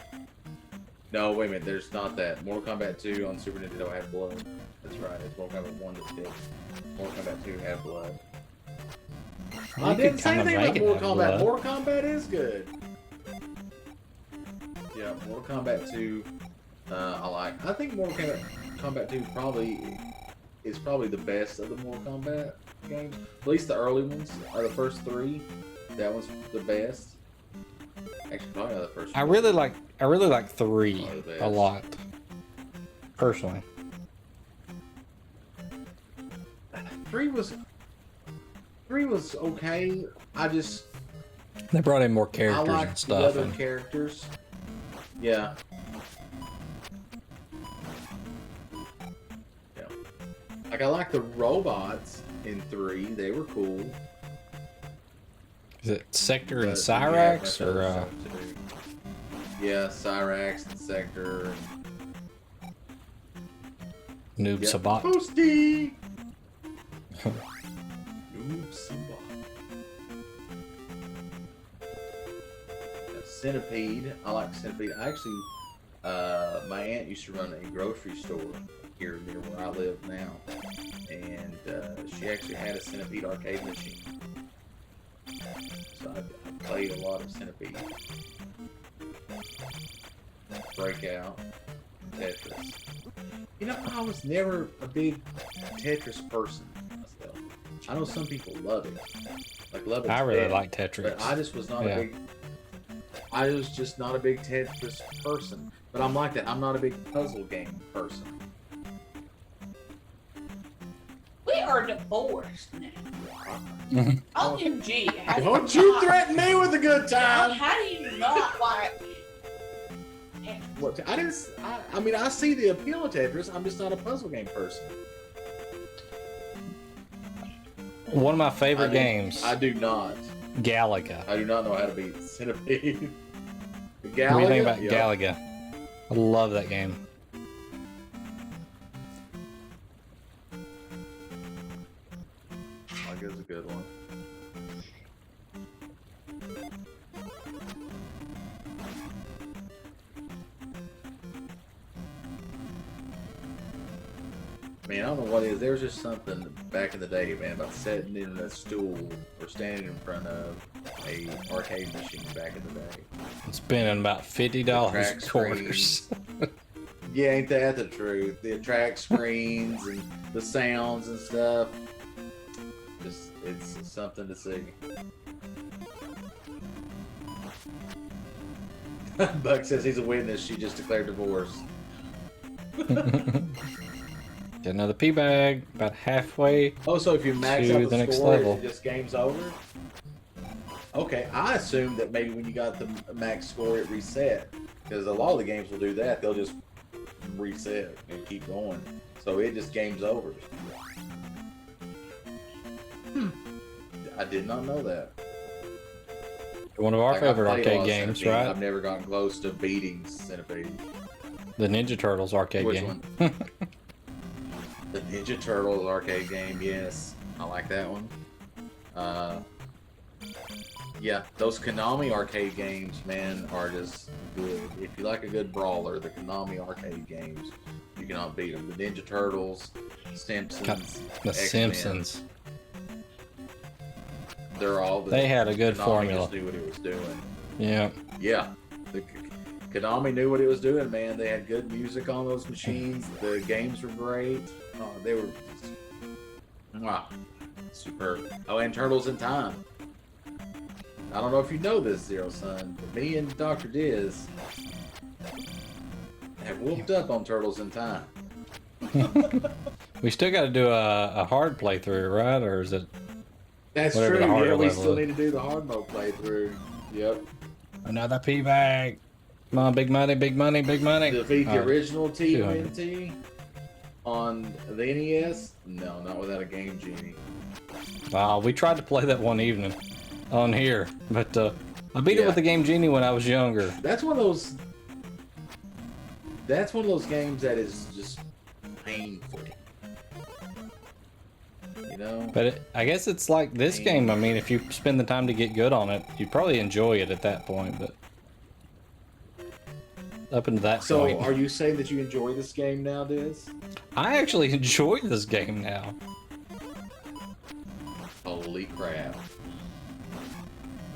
No, wait a minute. There's not that. Mortal Kombat 2 on Super Nintendo had blood. That's right. It's Mortal Kombat 1 that did. Mortal Kombat 2 had blood.
You
I
could
didn't say
kinda
anything
make
about
it
Mortal
have
Kombat.
blood.
Mortal Kombat is good. Yeah, Mortal Kombat 2. I like. I think Mortal Kombat 2 is probably the best of the Mortal Kombat games. At least the early ones are the first 3. That one's the best. Actually, probably not the first.
I really like 3
Oh, the
a
best.
lot. Personally.
3 was okay.
They brought in more
I
characters
like
and
the
stuff.
other
And
characters. Yeah. Yeah. Like I like the robots in 3. They were cool.
is it Sector and
But,
Cyrax
yeah,
or
that's other stuff to do. Yeah, Cyrax and Sector.
Noob
Yep.
Sabat?
Toasty! Noob Sabat. Centipede. I like Centipede. I actually, my aunt used to run a grocery store here near where I live now, and she actually had a Centipede arcade machine. So I played a lot of Centipede. Breakout, Tetris. You know, I was never a big Tetris person myself. I know some people love it. Like love it.
I really like Tetris.
But I just was not
Yeah.
a big. I was just not a big Tetris person. But I'm like that. I'm not a big puzzle game person.
We are divorced now. OMG. How
Don't you threaten me with a good time?
How do you not like...
What? I mean, I see the appeal of Tetris. I'm just not a puzzle game person.
One of my favorite games.
I do not.
Galaga.
I do not know how to beat Centipede. Galaga?
What do you think about
Yep.
Galaga? I love that game.
I guess it's a good one. Man, I don't know what it is. There was just something back in the day, man, about sitting in a stool or standing in front of a arcade machine back in the day.
Spending about $50
Track
quarters.
Yeah, ain't that the truth? The track screens and the sounds and stuff. Just, it's something to see. Buck says he's a witness. She just declared divorce.
Get another pea bag. About halfway.
Oh, so if you max
To
out
the
the
next
score,
level.
it just game's over? Okay, I assumed that maybe when you got the max score, it reset. Because a lot of the games will do that. They'll just reset and keep going. So it just game's over. I did not know that.
One of our
Like, I've
favorite
played a lot
arcade
of
games,
Centipede.
right?
I've never gotten close to beating Centipede.
The Ninja Turtles arcade
Which
game.
one? The Ninja Turtles arcade game, yes. I like that one. Yeah, those Konami arcade games, man, are just good. If you like a good brawler, the Konami arcade games, you cannot beat them. The Ninja Turtles, Simpsons,
The
X-Men,
Simpsons.
They're all the
They had a good
Konami
formula.
just knew what it was doing.
Yeah.
Yeah. Konami knew what it was doing, man. They had good music on those machines. The games were great. Oh, they were wow, superb. Oh, and Turtles in Time. I don't know if you know this, Zero Sun, but me and Dr. Diz have whooped up on Turtles in Time.
We still got to do a hard playthrough, right? Or is it?
That's
Whatever
true.
the harder
Yeah, we
level
still
is.
need to do the hard mode playthrough. Yep.
Another pea bag. Come on, big money, big money, big money.
Defeat the
All right.
original
200.
TMNT on the NES? No, not without a Game Genie.
We tried to play that one evening on here, but I beat it with the Game Genie when I was younger.
That's one of those. That's one of those games that is just painful. You know.
But I guess it's like this game. I mean, if you spend the time to get good on it, you'd probably enjoy it at that point. But up until that
So,
point,
are you saying that you enjoy this game now, Diz?
I actually enjoy this game now.
Holy crap!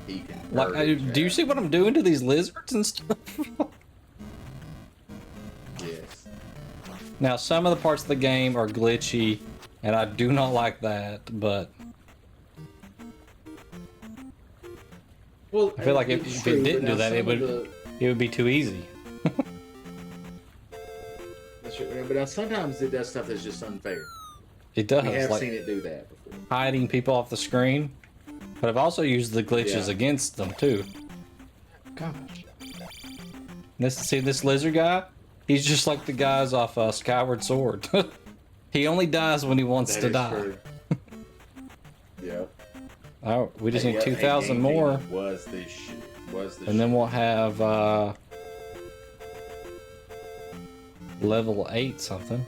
He can.
Like, do you see what I'm doing to these lizards and stuff?
Yes.
Now, some of the parts of the game are glitchy, and I do not like that, but
Well,
I feel like if
it's
it
true,
didn't
but
do
now
that,
some
it
of
would
the-
it would be too easy.
That's true, but now sometimes it does stuff that's just unfair.
It does,
We have
like
seen it do that before.
hiding people off the screen, but I've also used the glitches
Yeah.
against them too. Gosh. This lizard guy, he's just like the guys off Skyward Sword. He only dies when he wants
That
to
is
die.
true. Yep.
Oh, we just
Hey,
need
yeah,
2,000
Game
more,
Genie Was the shit? Was the
and then we'll have level 8 something.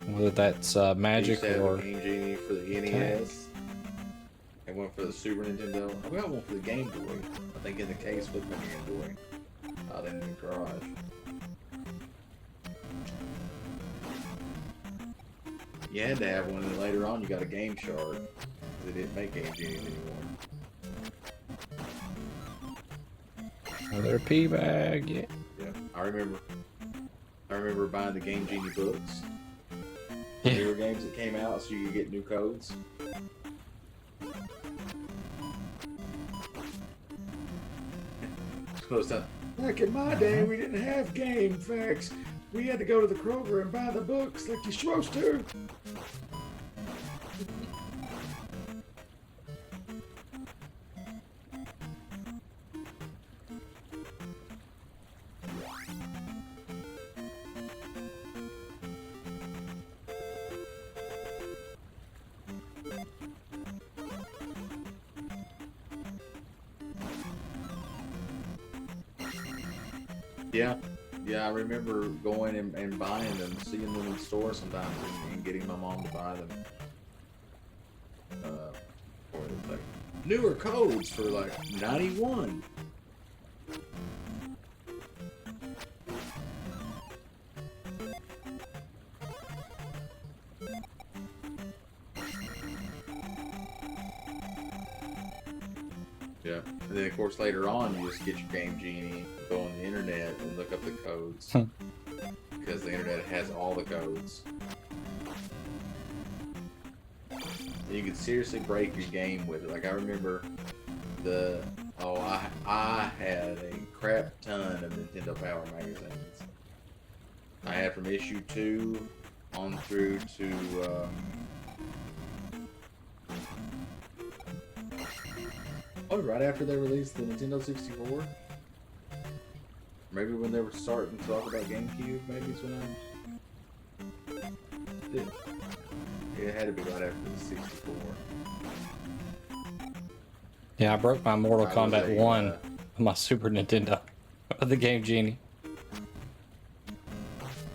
Whether that's magic or
Game Genie for the NES. And one for the Super Nintendo. I got one for the Game Boy. I think in the case with the Game Boy. Out in the garage. You had to have one, and later on you got a Game Shard. They didn't make Game Genie anymore.
another pea bag. Yeah.
Yeah, I remember buying the Game Genie books.
Yeah.
Newer games that came out so you could get new codes. supposed to. Like in my day, we didn't have game facts. We had to go to the Kroger and buy the books like you're supposed to. Yeah. Yeah, I remember going and buying them, seeing them in stores sometimes, and getting my mom to buy them. For like newer codes for like 91. Yeah, and then of course later on you just get your Game Genie, go on the internet and look up the codes because the internet has all the codes. And you could seriously break your game with it. Like I remember I had a crap ton of Nintendo Power magazines. I had from issue 2 on through to right after they released the Nintendo 64. Maybe when they were starting to talk about GameCube, maybe is when I did. Yeah, it had to be right after the 64.
Yeah, I broke my Mortal Kombat 1 on my Super Nintendo with the Game Genie.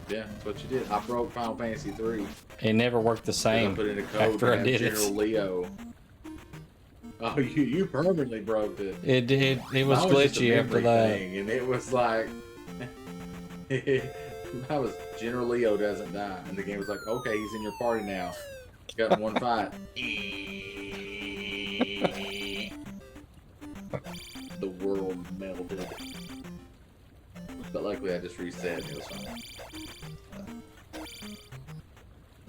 Yeah, that's what you did. I broke Final Fantasy 3.
It never worked the same
I put in a code
after I did
General
it.
Leo. Oh, you permanently broke it.
It did. It was
Mine just a
glitchy after
memory
that.
thing, and it was like, that was General Leo doesn't die, and the game was like, okay, he's in your party now. Got in one fight. The world melted. But luckily, I just reset. And it was fine.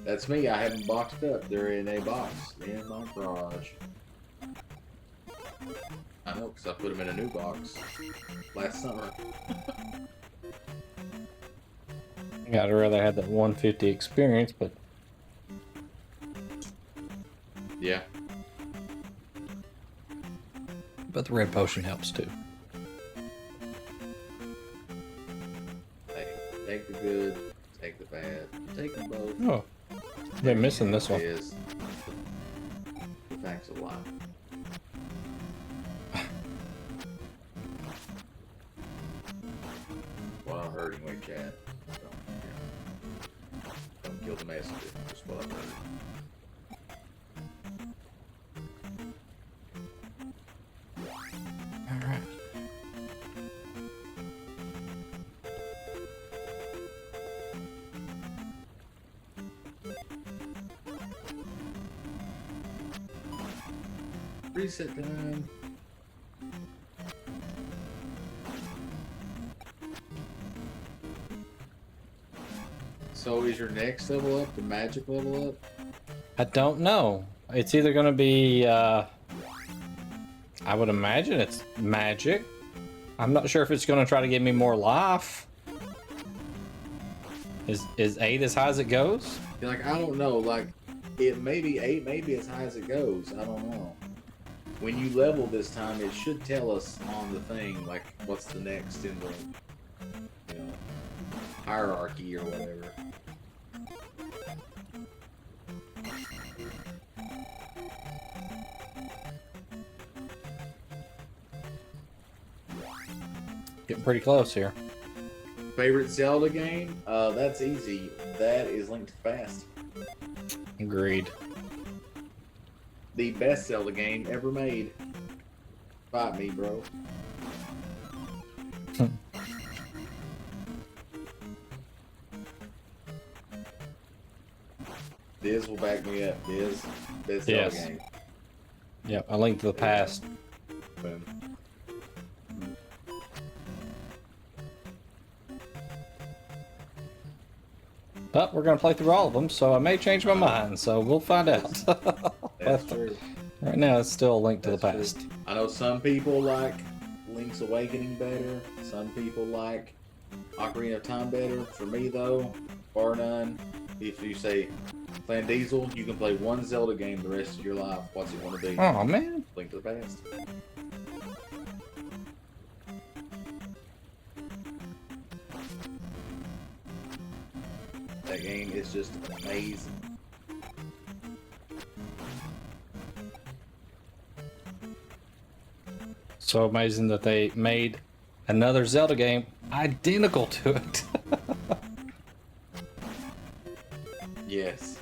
That's me. I haven't boxed up. They're in a box in my garage. I know, because I put them in a new box last summer.
I'd rather have that 150 experience, but
Yeah.
the red potion helps too.
Hey, take the good, take the bad, take them both.
Oh, they're missing this one.
It is the facts of life. What I heard anyway, Chad. Don't kill the messenger. Just what I heard.
All right.
Reset time. So is your next level up the magic level up?
I don't know. It's either going to be, I would imagine it's magic. I'm not sure if it's going to try to give me more life. Is 8 as high as it goes?
Like, I don't know. Like, it may be 8, maybe as high as it goes. I don't know. When you level this time, it should tell us on the thing, like, what's the next in the, hierarchy or whatever.
Getting pretty close here.
Favorite Zelda game? That's easy. That is Link to the Past.
Agreed.
The best Zelda game ever made. Fight me, bro. Diz will back me up. Diz, best Zelda
Yes.
game.
Yep, A Link to the Past.
Boom.
But we're going to play through all of them, so I may change my mind, so we'll find out.
That's true.
Right now, it's still A Link to the
That's
Past.
true. I know some people like Link Link's Awakening better. Some people like Ocarina of Time better. For me, though, bar none. If you say ClanDiesel, you can play one Zelda game the rest of your life. What's it want to be?
Oh man.
Link to the Past. That game is just amazing.
So amazing that they made another Zelda game identical to it.
Yes.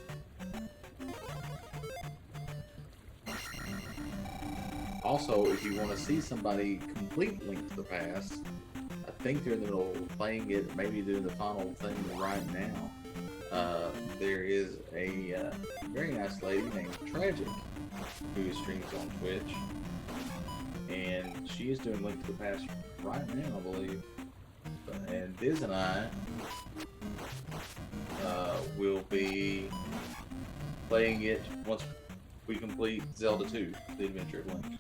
Also, if you want to see somebody complete Link to the Past, I think they're in the middle of playing it, maybe doing the final thing right now. There is a very nice lady named Tragic who streams on Twitch, and she is doing Link to the Past right now, I believe. And Diz and I will be playing it once we complete Zelda II, The Adventure of Link.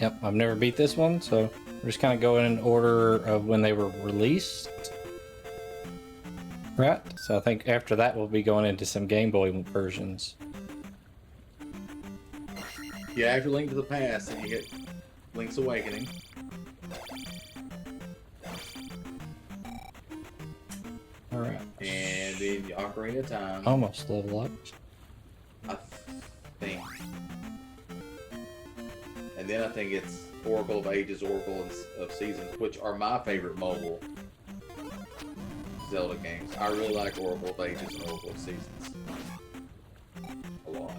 Yep, I've never beat this one, so we're just kind of going in order of when they were released. Right? So I think after that we'll be going into some Game Boy versions.
Yeah, after Link to the Past, then you get Link's Awakening.
Alright.
And then Ocarina of Time.
Almost level up.
I think. And then I think it's Oracle of Ages, Oracle of Seasons, which are my favorite mobile Zelda games. I really like Oracle of Ages and Oracle of Seasons a lot.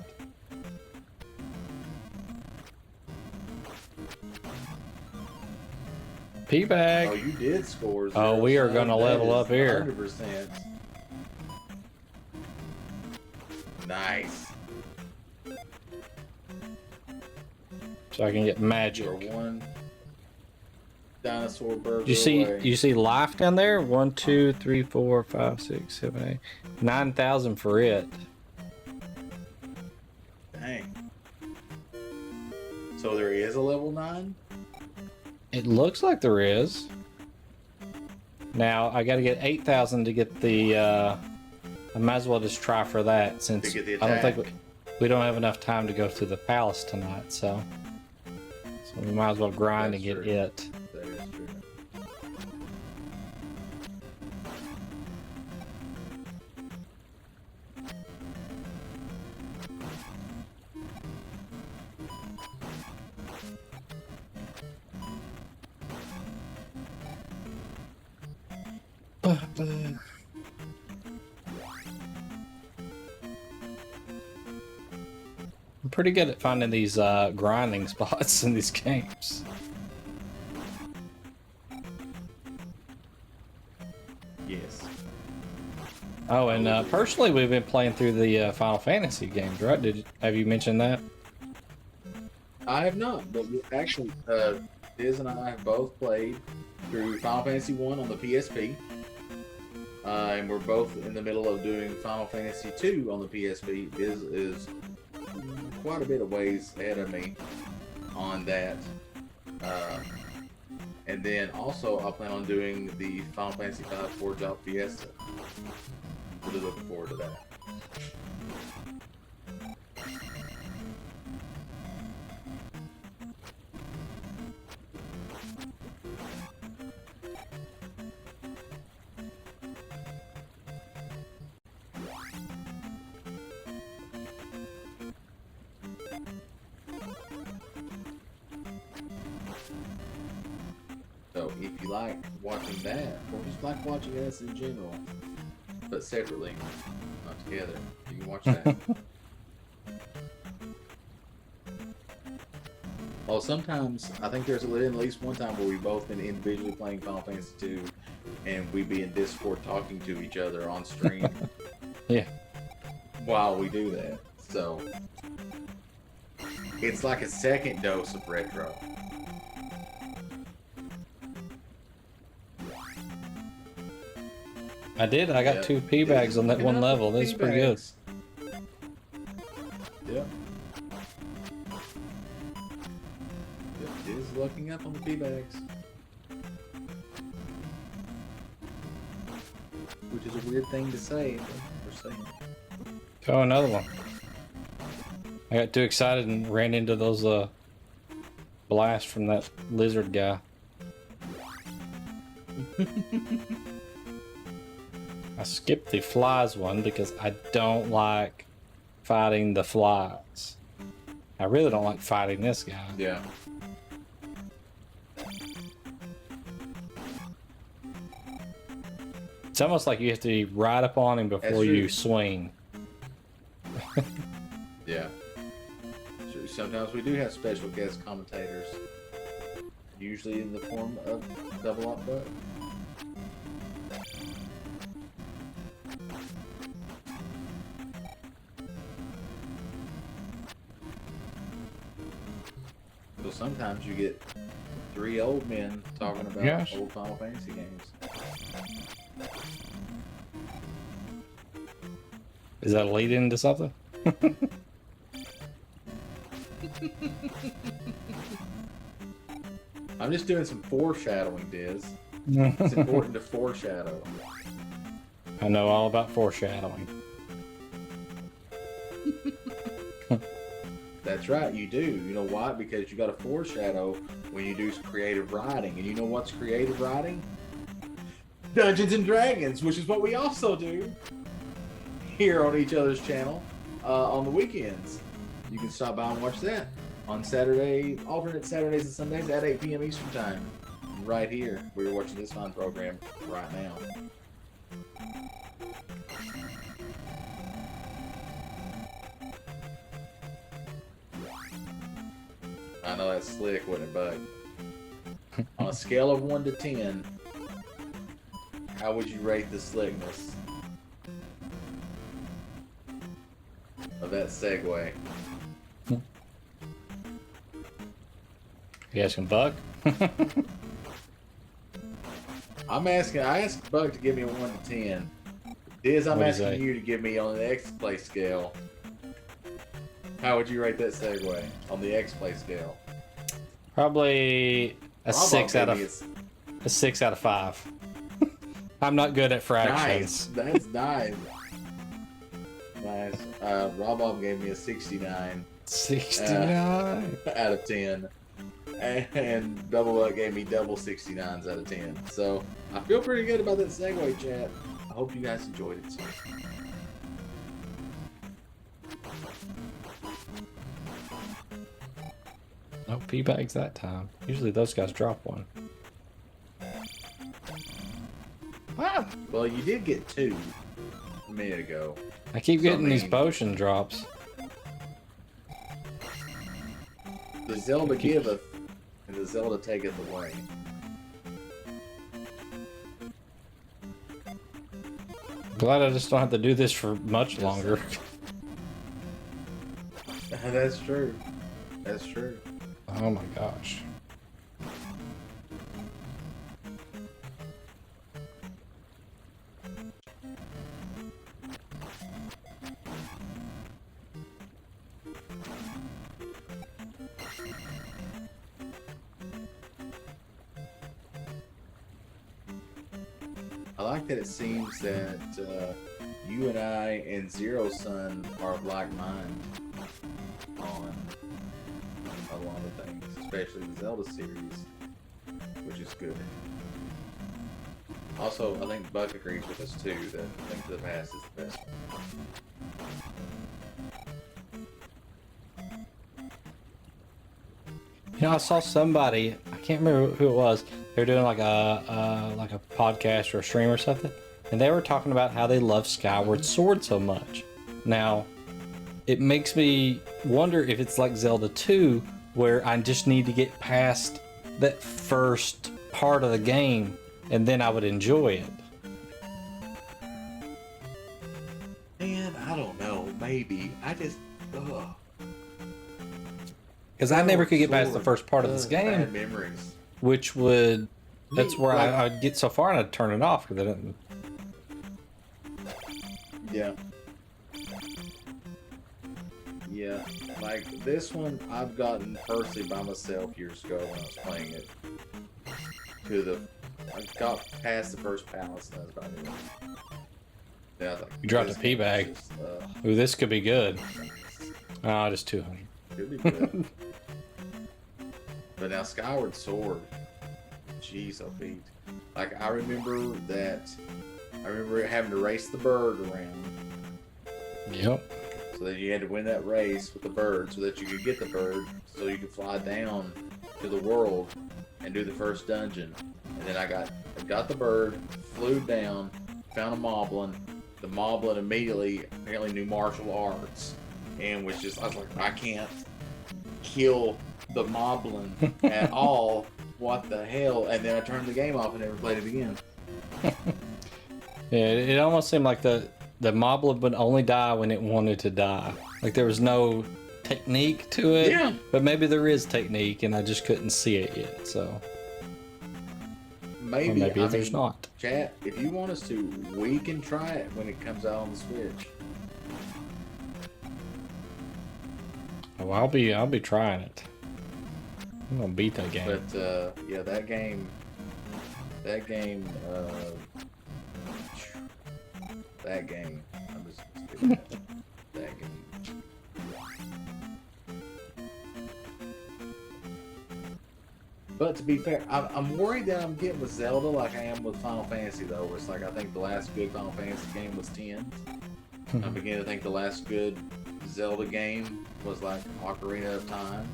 P-Bag!
Oh, you did score.
Oh, we are going to level up here.
100%. Nice.
So I can get magic.
You're one dinosaur burger
You
away.
see life down there? 1, 2, 3, 4, 5, 6, 7, 8. 9,000 for it.
Dang. So there is a level 9?
It looks like there is. Now I got to get 8,000 to get the. I might as well just try for that since
To get the
I don't think
attack.
we don't have enough time to go to the palace tonight. So we might as well grind
That's
and get
true.
it.
That is true.
I'm pretty good at finding these grinding spots in these games.
Yes.
Oh, and personally, we've been playing through the Final Fantasy games, right? Have you mentioned that?
I have not, but actually, Diz and I have both played through Final Fantasy 1 on the PSP. And we're both in the middle of doing Final Fantasy 2 on the PSP. Diz is quite a bit of ways ahead of me on that. And then also I plan on doing the Final Fantasy V Forge Out Fiesta. Really looking forward to that. So if you like watching that, or just like watching us in general, but separately, not together, you can watch that. Well, sometimes, I think there's at least one time where we've both been individually playing Final Fantasy 2, and we be in Discord talking to each other on stream.
Yeah.
While we do that. So, it's like a second dose of retro.
I did. I got 2 P bags on that one level. That's pretty good.
Yep. Yep, it is looking up on the tea bags. Which is a weird thing to say, but we're saying it.
Oh, another one. I got too excited and ran into those blasts from that lizard guy. I skipped the flies one because I don't like fighting the flies. I really don't like fighting this guy.
Yeah.
It's almost like you have to be right up on him before you swing.
Yeah. So sometimes we do have special guest commentators. Usually in the form of Double Up Buck. So sometimes you get 3 old men talking about old Final Fantasy games.
Is that a lead into something?
I'm just doing some foreshadowing, Diz. It's important to foreshadow.
I know all about foreshadowing.
That's right, you do. You know why? Because you got to foreshadow when you do creative writing. And you know what's creative writing? Dungeons and Dragons, which is what we also do here on each other's channel on the weekends. You can stop by and watch that on Saturday, alternate Saturdays and Sundays at 8 p.m. Eastern Time. Right here. We're watching this fine program right now. I know that's slick, wouldn't it, bud? On a scale of 1 to 10, how would you rate the slickness of that segue?
You asking Buck?
I asked Buck to give me a 1 to 10. Diz, I'm
What'd he
asking
say?
you to give me on the X-Play scale. How would you rate that segue on the X-Play scale?
Probably a
Rob
6 out
gave me
of 6 out of 5. I'm not good at fractions.
Nice. That's nice. Nice. Rob gave me a 69
69.
out of 10. And Double Up gave me double 69s out of 10. So I feel pretty good about that segue, chat. I hope you guys enjoyed it.
No pea bags that time. Usually those guys drop one.
Wow. Well, you did get 2 a minute ago.
I keep
So,
getting
I
these
mean-
potion drops.
The Zelda giveth, and the Zelda taketh away.
Glad I just don't have to do this for much longer.
That's true. That's true.
Oh my gosh.
I like that it seems that you and I and Zero Sun are of like mind on a lot of things, especially the Zelda series, which is good. Also, I think Buck agrees with us too that Link to the Past is the best one.
You know, I saw somebody, I can't remember who it was. They were doing like a podcast or a stream or something, and they were talking about how they love Skyward Sword so much. Now, it makes me wonder if it's like Zelda 2, where I just need to get past that first part of the game, and then I would enjoy it.
Man, I don't know. Maybe I just. Ugh.
Because I never could get past the
Sword.
first part of this game,
Bad memories.
which would, that's where
Like-
I'd get so far and I'd turn it off because I didn't.
Yeah. Yeah, like this one I've gotten personally by myself years ago when I was playing it. I got past the first palace and that's about it. Yeah, I was like,
You dropped a
this
pea
game is
bag.
just,
Ooh, this could be good. Oh, just 200.
could be good. But now Skyward Sword, jeez, oh Pete. Like I remember having to race the bird around.
Yep.
So that you had to win that race with the bird so that you could get the bird so you could fly down to the world and do the first dungeon. And then I got the bird, flew down, found a moblin. The moblin immediately apparently knew martial arts and was just, I was like, I can't kill the moblin at all. What the hell? And then I turned the game off and never played it again.
Yeah, it almost seemed like the moblin would only die when it wanted to die. Like there was no technique to it.
Yeah.
But maybe there is technique and I just couldn't see it yet, so.
Maybe,
Or maybe
I
there's
mean,
not.
Chat, if you want us to, we can try it when it comes out on the Switch.
Oh, I'll be trying it. I'm gonna beat that game.
But yeah, that game, I'm just kidding. That game. But to be fair, I'm worried that I'm getting with Zelda like I am with Final Fantasy though. It's like I think the last good Final Fantasy game was 10. I'm beginning to think the last good Zelda game was like Ocarina of Time.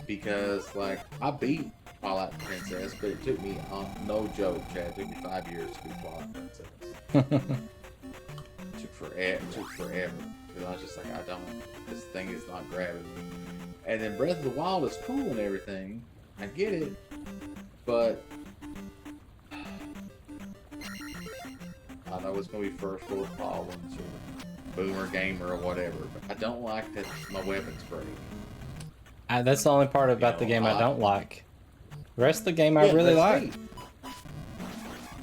Because like I beat Twilight Princess, but it took me no joke, Chad. It took me 5 years to beat Twilight Princess. It took forever. Because I was just like, this thing is not grabbing me. And then Breath of the Wild is cool and everything. I get it, but I know it's gonna be first world problems or boomer gamer or whatever. But I don't like that my weapons break.
That's the only part about the game I don't like. The rest of the game I really like.
Neat.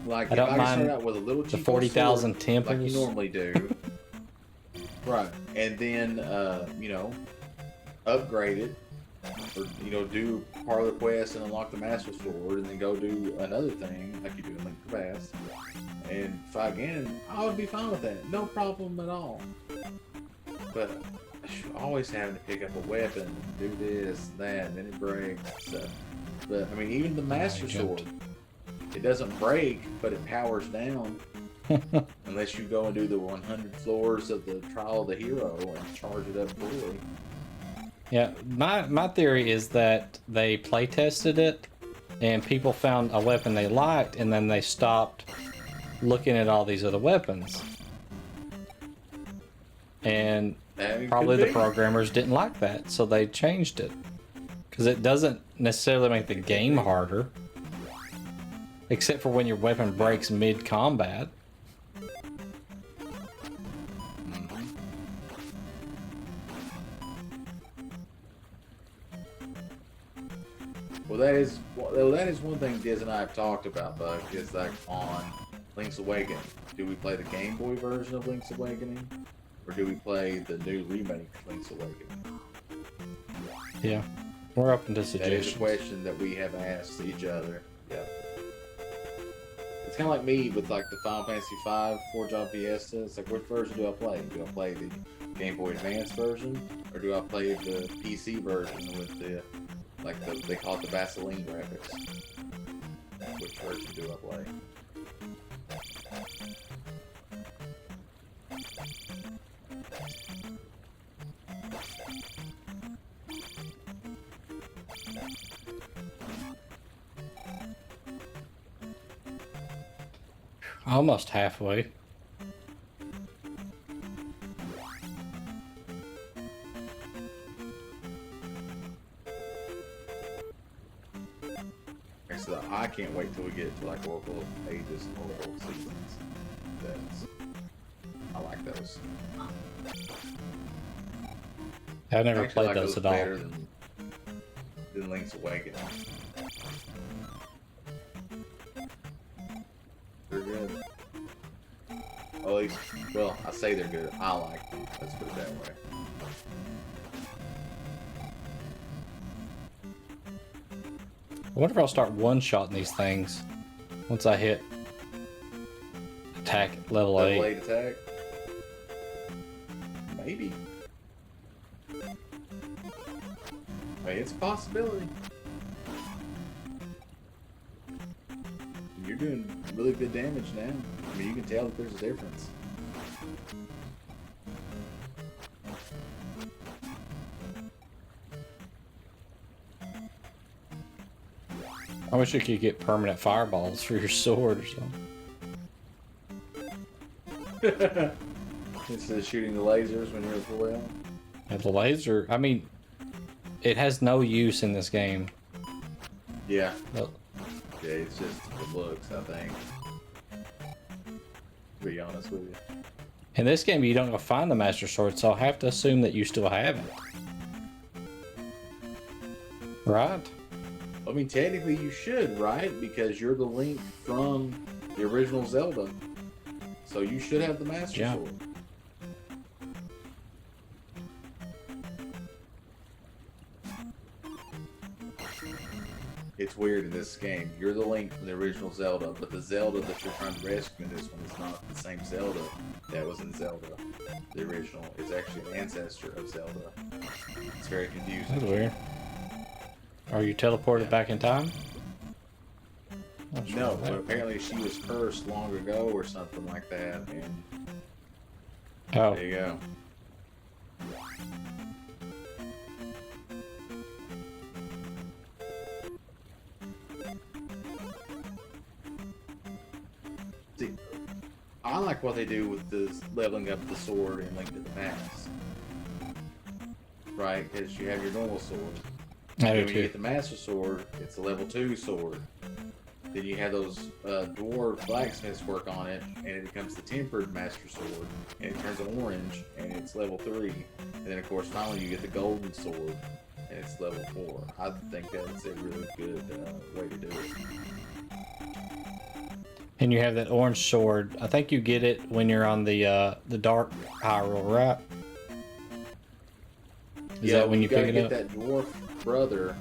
Like
I don't
if I
mind
start out with a little
the
cheaper
40,000
sword,
temples.
like you normally do, right? And then upgrade it, or do part of the quest and unlock the Master Sword, and then go do another thing like you do in Link to the Past, and fight again. I would be fine with that, no problem at all. But always having to pick up a weapon, do this, that, and then it breaks. So, but I mean, even the Master Sword, it doesn't break, but it powers down. Unless you go and do the 100 floors of the Trial of the Hero and charge it up fully.
Yeah, my theory is that they play tested it, and people found a weapon they liked, and then they stopped looking at all these other weapons. And probably the programmers didn't like that, so they changed it. Because it doesn't necessarily make the game harder, except for when your weapon breaks mid-combat.
Well, that is one thing Diz and I have talked about, though, is like on Link's Awakening. Do we play the Game Boy version of Link's Awakening, or do we play the new remake of Link's Awakening?
Yeah, we're open to
That
suggestions.
is a question that we have asked each other. Yeah. It's kind of like me with like the Final Fantasy V Forge on Fiesta. It's like, which version do I play? Do I play the Game Boy Advance version, or do I play the PC version with the they call it the Vaseline graphics? Which version do I play?
Almost halfway.
So I can't wait till we get to like Oracle of Ages and Oracle of Seasons. I like those.
I've never
Actually,
played
like
those at all.
better than Link's Awakening. They're good. Oh, Well, well, I say they're good. I like them. Let's put it that way.
I wonder if I'll start one-shotting these things once I hit attack level 8.
Level 8 attack? Maybe. Hey, it's a possibility. You're doing really good damage now. I mean, you can tell that there's a difference.
I wish you could get permanent fireballs for your sword or something.
Instead of shooting the lasers when you're at full health.
And the laser, I mean, it has no use in this game.
Yeah.
But
Yeah, it's just the looks, I think. To be honest with you.
in this game, you don't go find the Master Sword, so I'll have to assume that you still have it. Right?
I mean, technically you should, right? Because you're the Link from the original Zelda. So you should have the Master
Yeah.
Sword. It's weird in this game. You're the Link from the original Zelda, but the Zelda that you're trying to rescue in this one is not the same Zelda that was in Zelda, the original. It's actually an ancestor of Zelda. It's very confusing.
That's weird. Are you teleported
Yeah.
back in time? Not sure
No,
of
but
that.
apparently she was cursed long ago or something like that, and
Oh,
there you go. See, I like what they do with this leveling up the sword and Link to the Past. Right, because you have your normal sword.
I
And
do
when you
too.
get the Master Sword, it's a level 2 sword. Then you have those dwarf blacksmiths work on it, and it becomes the tempered Master Sword, and it turns orange, and it's level 3. And then, of course, finally you get the golden sword, and it's level 4. I think that's a really good way to do it.
And you have that orange sword. I think you get it when you're on the dark Hyrule, right? Is that when you
gotta
pick it
get
up?
that dwarf brother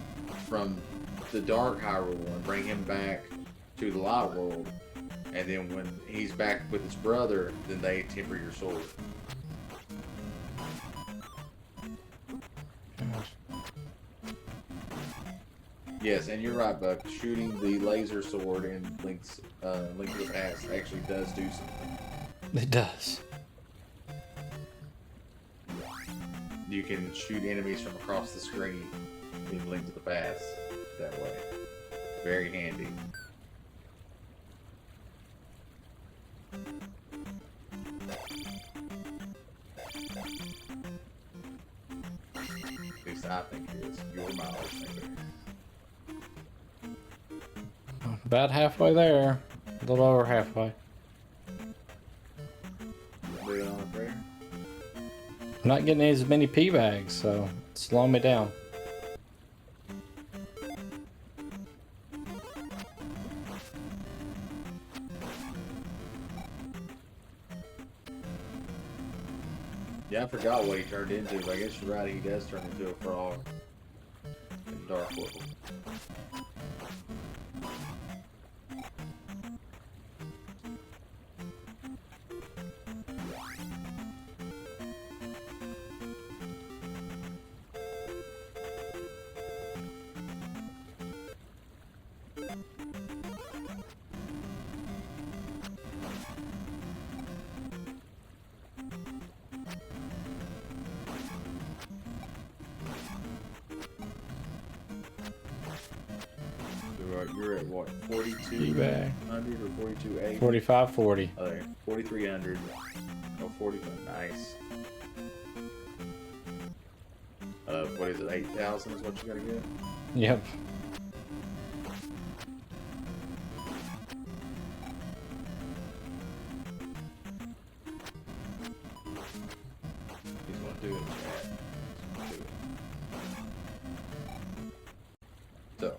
from the Dark Hyrule and bring him back to the Light World, and then when he's back with his brother, then they temper your sword. Yes, and you're right, Buck. Shooting the laser sword in Link to the Past actually does do something.
It does.
You can shoot enemies from across the screen in Link to the Past that way. Very handy. At least I think it is. Your mileage maybe.
About halfway there. A little over halfway.
Do it on a prayer.
I'm not getting as many P bags, so it's slowing me down.
Yeah, I forgot what he turned into, but I guess you're right, he does turn into a frog in Dark World. You're at what, 4,200 or 4,280?
4540.
Oh, there, 4,300. Oh, 45. Nice. What is it? 8,000 is what you gotta get.
Yep.
He's gonna do it, chat. He's gonna do it. So,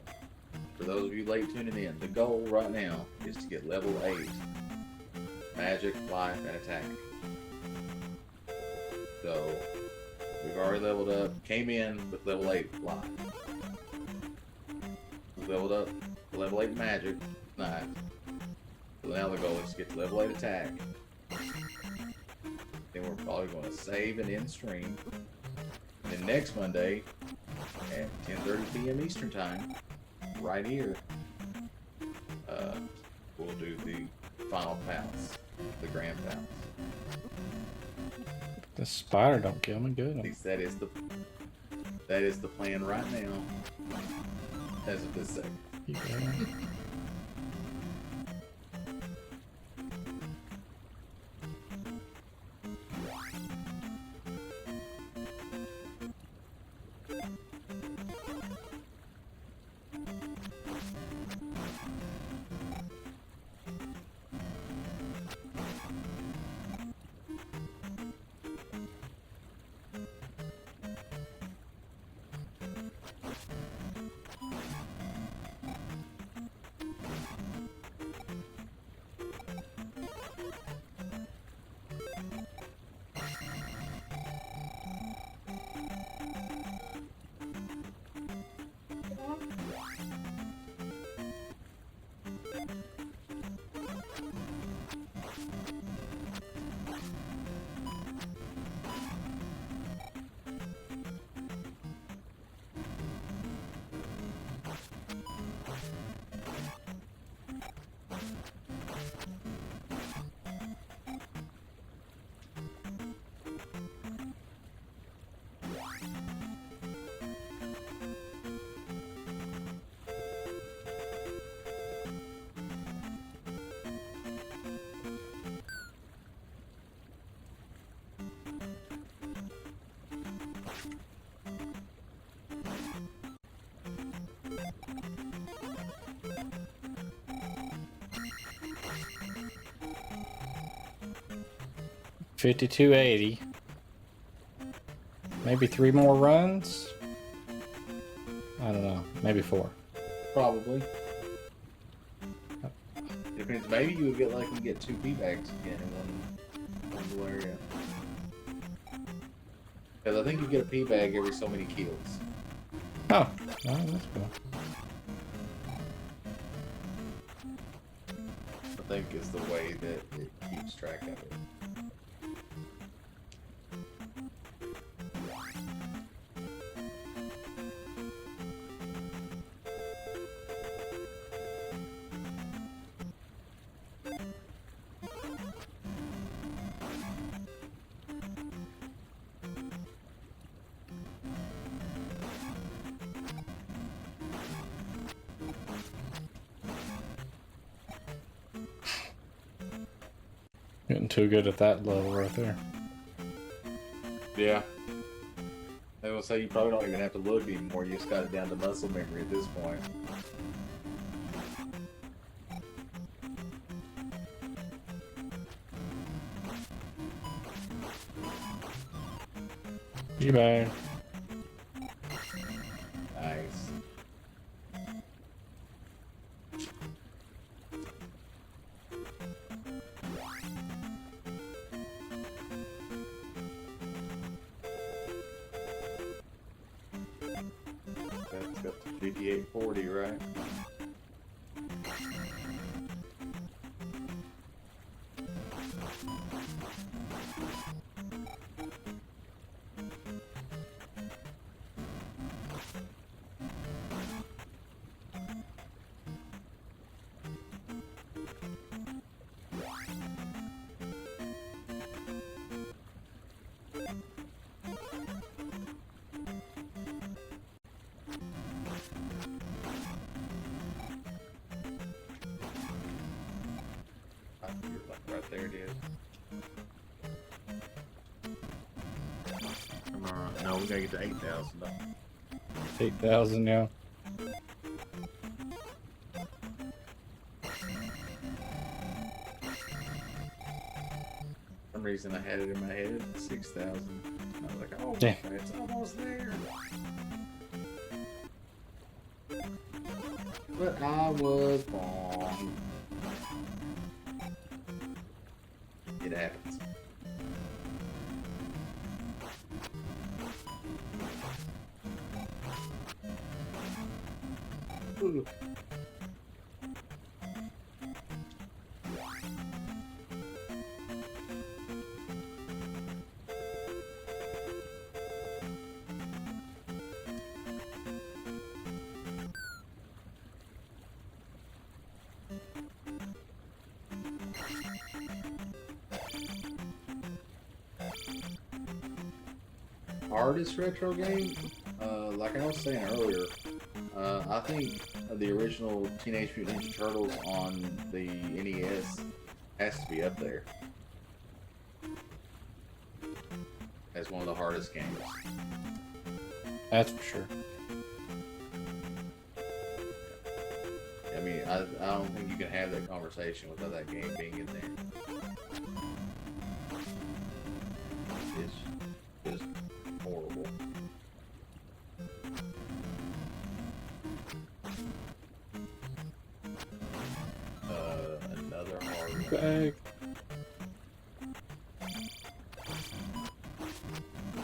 for those of you late tuning in, the goal right now is to get level 8 magic, life, and attack. So we've already leveled up. Came in with level 8 life. We leveled up to level 8 magic, knife. So now the goal is to get to level 8 attack. Then we're probably going to save and end stream. And then next Monday at 10:30 p.m. Eastern Time, right here, we'll do the final palace, the grand palace.
The spider don't kill me. Good.
At least that is the plan right now, as of this second.
Yeah. 5280. Maybe 3 more runs? I don't know. Maybe 4.
Probably. Depends. Maybe you would get like you get 2 pea bags again in one little area. Because I think you get a pea bag every so many kills.
Oh, well, that's cool.
I think is the way that it keeps track of it.
Getting too good at that level right there.
Yeah. I will say you probably don't even have to look anymore. You just got it down to muscle memory at this point.
You bang.
Nice. That's got the 5840, right? Right there it is. Come on. No, we gotta get to 8,000 though.
8,000 now.
For some reason I had it in my head, 6,000. I was like, oh,
Yeah.
it's almost there. But I was wrong. It happens. Ooh. Hardest retro game? Like I was saying earlier, I think the original Teenage Mutant Ninja Turtles on the NES has to be up there as one of the hardest games.
That's for sure.
I mean, I don't think you can have that conversation without that game being in there. It's just horrible. Another hard one.
Bag.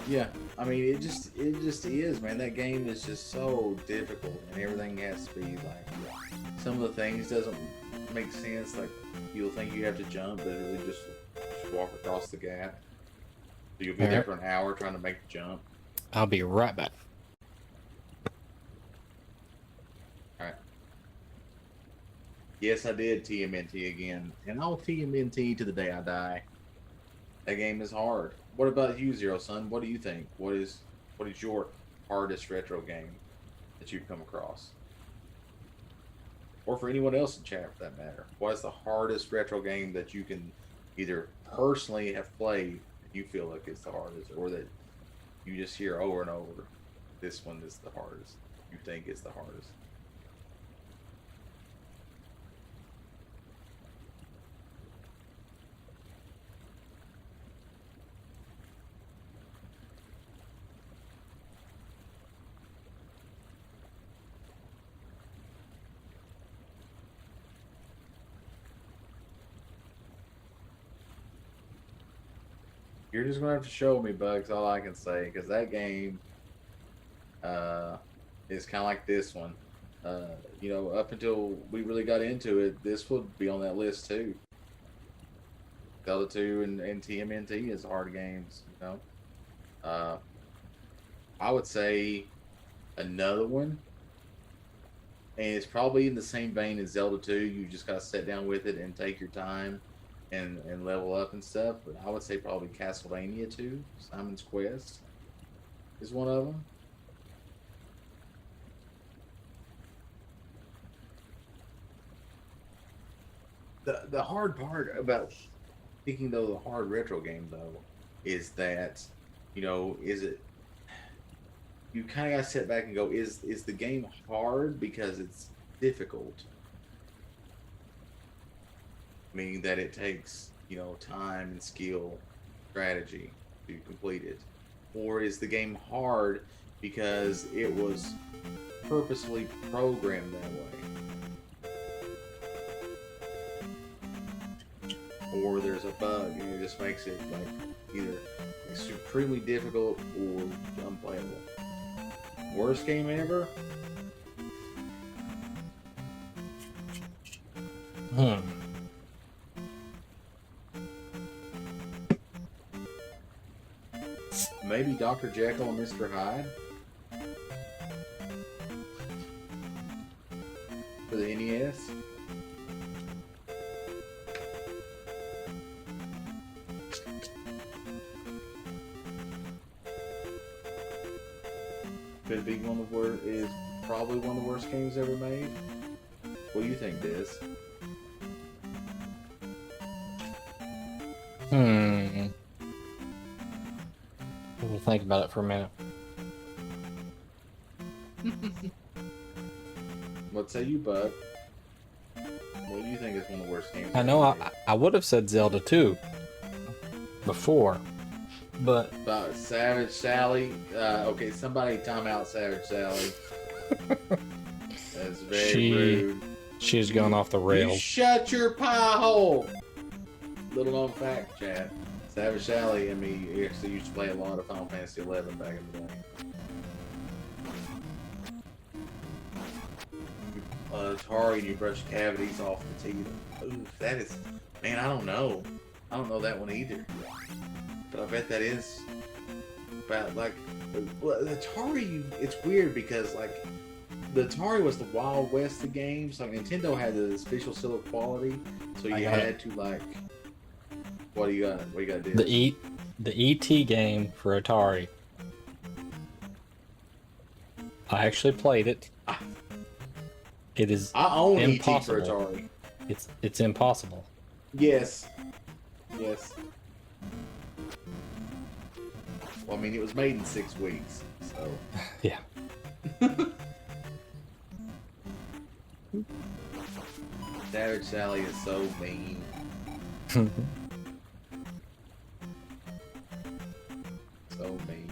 Yeah, I mean, it just is, man. That game is just so difficult, and everything has to be like, some of the things doesn't make sense. Like, you'll think you have to jump, but it really just walk across the gap. So you'll be there for an hour trying to make the jump.
I'll be right back.
All right. Yes, I did TMNT again, and I'll TMNT to the day I die. That game is hard. What about you, Zero Sun? What do you think? What is your hardest retro game that you've come across? Or for anyone else in chat, for that matter. What is the hardest retro game that you can either personally have played that you feel like it's the hardest, or that you just hear over and over, this one is the hardest, you think is the hardest? You're just gonna have to show me, Bugs. All I can say, because that game is kind of like this one. You know, up until we really got into it, this would be on that list too. Zelda 2 and TMNT is hard games. You know, I would say another one, and it's probably in the same vein as Zelda 2. You just gotta sit down with it and take your time. And level up and stuff, but I would say probably Castlevania 2, Simon's Quest, is one of them. The hard part about picking though the hard retro game though is that, you know, is it, you kind of got to sit back and go, is the game hard because it's difficult? Meaning that it takes, you know, time and skill, strategy to complete it? Or is the game hard because it was purposely programmed that way? Or there's a bug and it just makes it like either supremely difficult or unplayable. Worst game ever? Maybe Dr. Jekyll and Mr. Hyde for the NES. Could be one of the worst, is probably one of the worst games ever made. What do you think, Diz?
We'll think about it for a minute.
What say you, Bud? What do you think is one of the worst games?
I know I would have said Zelda 2 before, but
Savage Sally. Okay, somebody time out Savage Sally. That's very rude.
She's gone off the rails.
You shut your pie hole. little known fact, chat. Savage Sally and me actually used to play a lot of Final Fantasy 11 back in the day. Atari, and you brush cavities off the teeth. Ooh, that is, man, I don't know. I don't know that one either. But I bet that is about like, well, the Atari. It's weird because like the Atari was the Wild West of games. Like Nintendo had the official seal of quality, so you had to like. What do you got? What do you got to do?
The ET game for Atari. I actually played it. It is
I own
impossible.
ET for Atari.
It's impossible.
Yes. Yes. Well, I mean, it was made in 6 weeks, so.
Yeah.
Savage Sally is so mean. So mean.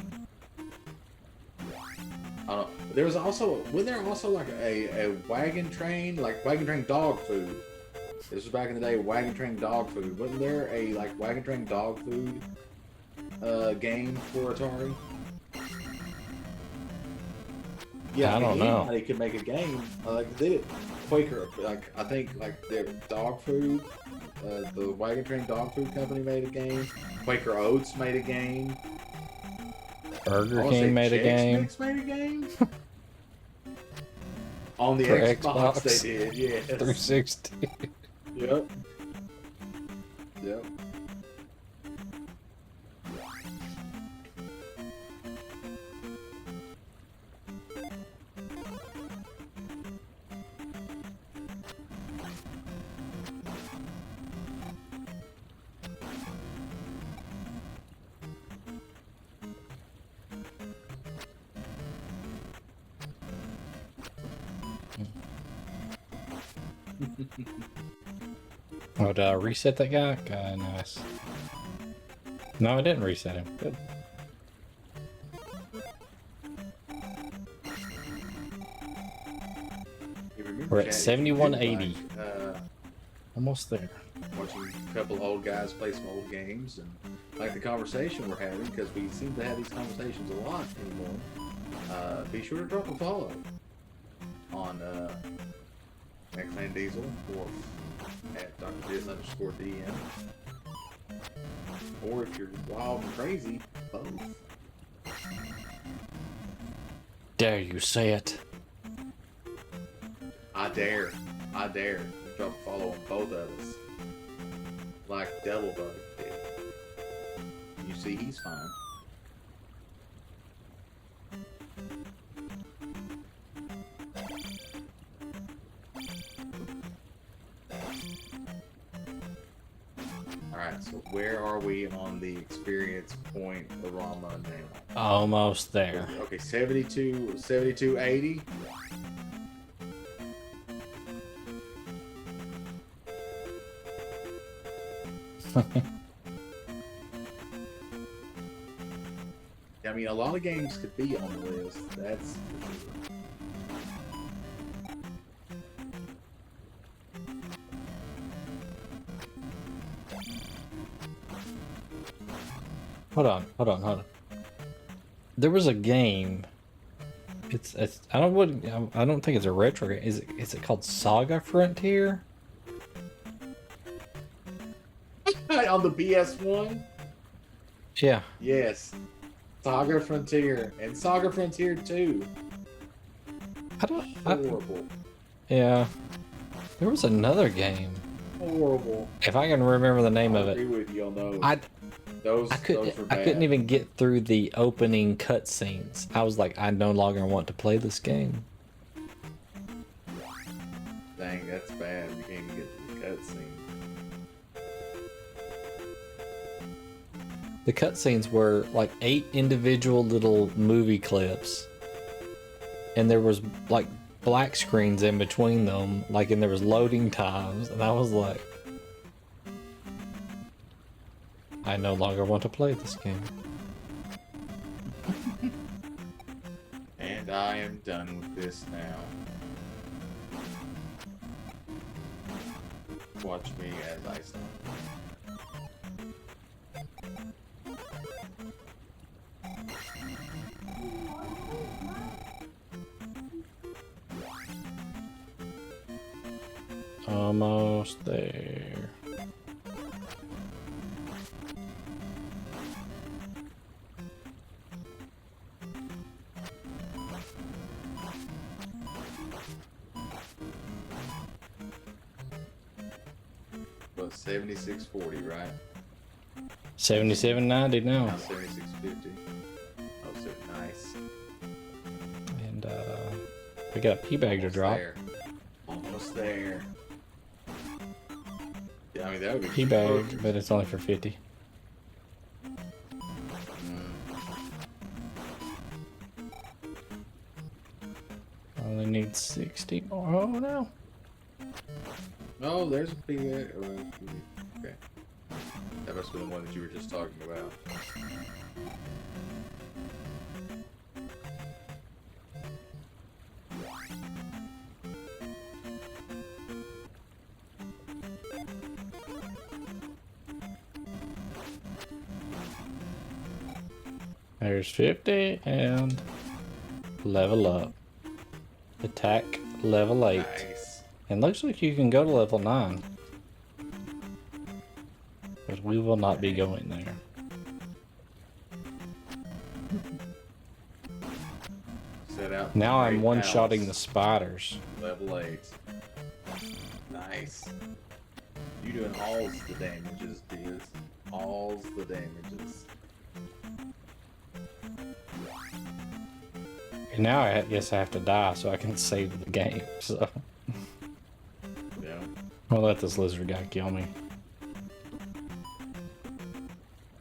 I don't know. There was also, wasn't there also like a wagon train, like wagon train dog food? This was back in the day, wagon train dog food. Wasn't there a like wagon train dog food game for Atari? Yeah,
I don't know.
Anybody could make a game. Like they did. Quaker, like I think like their dog food, the wagon train dog food company made a game. Quaker Oats made a game.
Burger King made a game.
Mix made a game. On the
For
Xbox,
Xbox.
they did, yes.
360.
Yep. Yep.
Oh, did I reset that guy? God, nice. No, I didn't reset him. Good. We're at 7180. Almost there.
Watching a couple old guys play some old games and like the conversation we're having, because we seem to have these conversations a lot anymore. Be sure to drop a follow on at ClanDiesel or at DrDizDM. Or if you're wild and crazy, both.
Dare you say it?
I dare. I dare. Drop a follow on both of us. Like Double Bug did. You see, he's fine. Alright, so where are we on the experience point aroma now?
Almost there.
Okay, 7280. I mean, a lot of games could be on the list. That's for sure.
Hold on. There was a game. It's I don't think it's a retro game. Is it called Saga Frontier?
On the BS1?
Yeah.
Yes. Saga Frontier and Saga Frontier 2. Horrible.
Yeah. There was another game.
Horrible.
If I can remember the name of
I
it.
agree with you on those.
I couldn't even get through the opening cutscenes. I was like, I no longer want to play this game.
Dang, that's bad. You can't even get to the cutscene.
The cutscenes were like 8 individual little movie clips, and there was like black screens in between them, like, and there was loading times, and I was like, I no longer want to play this game.
And I am done with this now. Watch me as I stop.
Almost there.
But 76.40, right?
77.90
Now
now.
76.50. Oh, so nice.
And we got a pea bag to
Almost
drop.
there. Almost there. Yeah, I mean that would be
Pea bag,
perfect.
but it's only for 50. Only need 60 more. Oh no.
Oh, there's a pea bag. Oh, okay. That must be the one that you were just talking about.
There's 50 and level up. Attack level 8.
Nice.
And looks like you can go to level 9. But we will not be going there.
Set out.
Now I'm
Great
one-shotting the
Palace.
spiders.
Level 8. Nice. You doing alls the damages, Diz. Alls the damages.
And now I guess I have to die so I can save the game. So
Yeah.
I'll let this lizard guy kill me.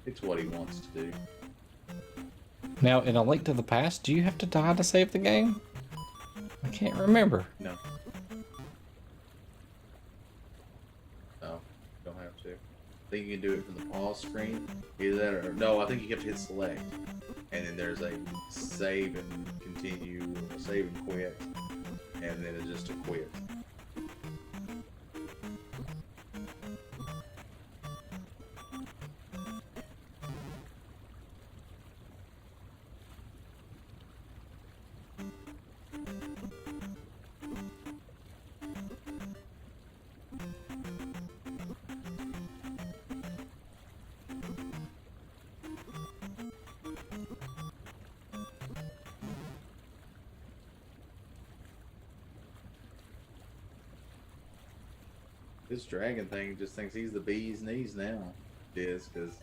It's what he wants to do.
Now, in A Link to the Past, do you have to die to save the game? I can't remember.
No. No, don't have to. I think you can do it from the pause screen. Either that or no, I think you have to hit select. And then there's a save and continue, save and quit. And then it's just a quit. This dragon thing just thinks he's the bee's knees now, Diz, because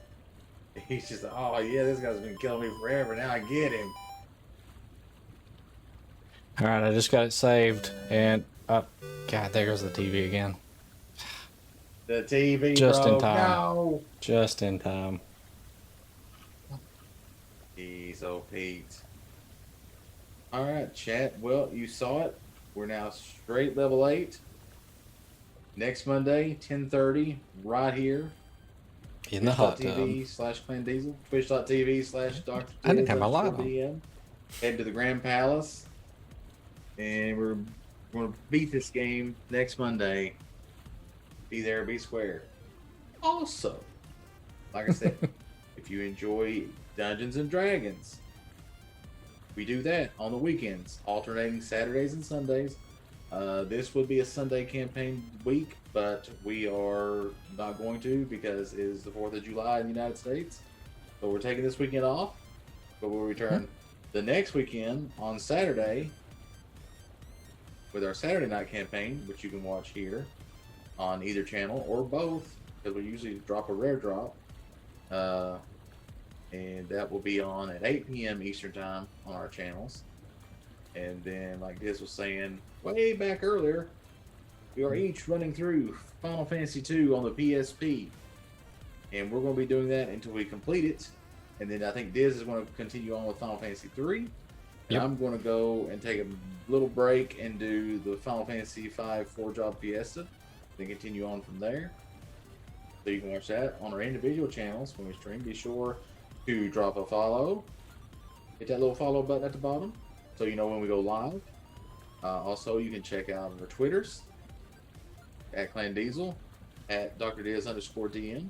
he's just, oh yeah, this guy's been killing me forever. Now I get him.
Alright, I just got it saved. And, God, there goes the TV again.
The TV,
Just
bro.
in time.
No.
Just in time.
He's so Pete. All right, chat. Well, you saw it. We're now straight level 8. Next Monday, 10:30, right here.
In the hot tub.
Twitch.tv/ClanDiesel. Twitch.tv/Dr.
I didn't have my light on.
DM. Head to the Grand Palace. And we're going to beat this game next Monday. Be there, be square. Also, like I said, if you enjoy Dungeons and Dragons, we do that on the weekends, alternating Saturdays and Sundays. This would be a Sunday campaign week, but we are not going to because it is the 4th of July in the United States. So we're taking this weekend off, but we'll return the next weekend on Saturday with our Saturday night campaign, which you can watch here on either channel or both, because we usually drop a rare drop. And that will be on at 8 p.m. Eastern Time on our channels. And then, like Diz was saying way back earlier, we are each running through Final Fantasy II on the PSP. And we're going to be doing that until we complete it. And then I think Diz is going to continue on with Final Fantasy III. And
Yep.
I'm going to go and take a little break and do the Final Fantasy V 4-Job Fiesta. Then continue on from there. So you can watch that on our individual channels when we stream. Be sure to drop a follow. Hit that little follow button at the bottom so you know when we go live. Also, you can check out our Twitters at ClanDiesel, at DrDiz_DM.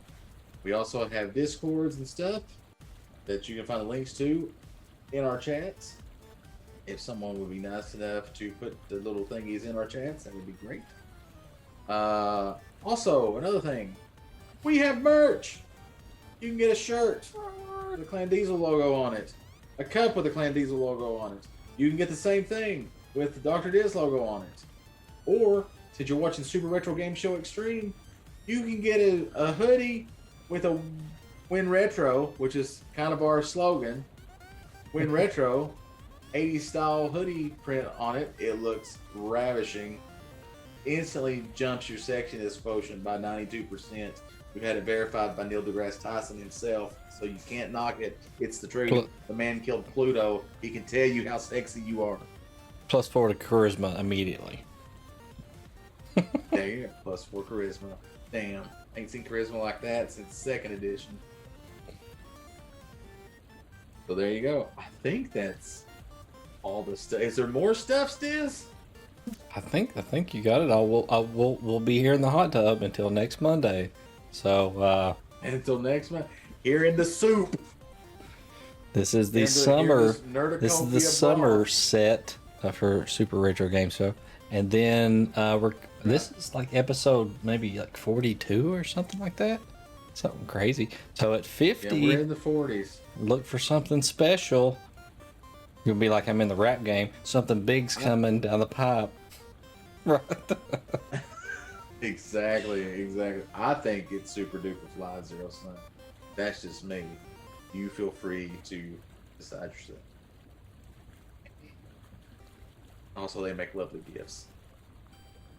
We also have Discords and stuff that you can find the links to in our chats. If someone would be nice enough to put the little thingies in our chats, that would be great. Also, another thing, we have merch. You can get a shirt with the ClanDiesel logo on it, a cup with the ClanDiesel logo on it. You can get the same thing with the DrDiz logo on it. Or, since you're watching Super Retro Game Show Xtreme, you can get a hoodie with a Win Retro, which is kind of our slogan. Win Retro, 80s style hoodie print on it. It looks ravishing. Instantly jumps your sexiness quotient by 92%. We've had it verified by Neil deGrasse Tyson himself, so you can't knock it. It's the truth. The man killed Pluto. He can tell you how sexy you are.
+4 to charisma immediately.
Damn, +4 charisma. Damn, ain't seen charisma like that since second edition. So there you go. I think that's all the stuff. Is there more stuff, Stiz?
I think you got it. We'll be here in the hot tub until next Monday. So
And until next month, here in the soup.
this is the
Nerducopia
This is the
bar.
summer set for Super Retro Game Show, and then this is like episode maybe like 42 or something like that, something crazy. So at 50,
Yeah, we're in the 40s.
look for something special. You'll be like I'm in the rap game. Something big's coming down the pipe. Right.
Exactly. I think it's super duper fly, Zero Sun. That's just me. You feel free to decide yourself. Also, they make lovely gifts.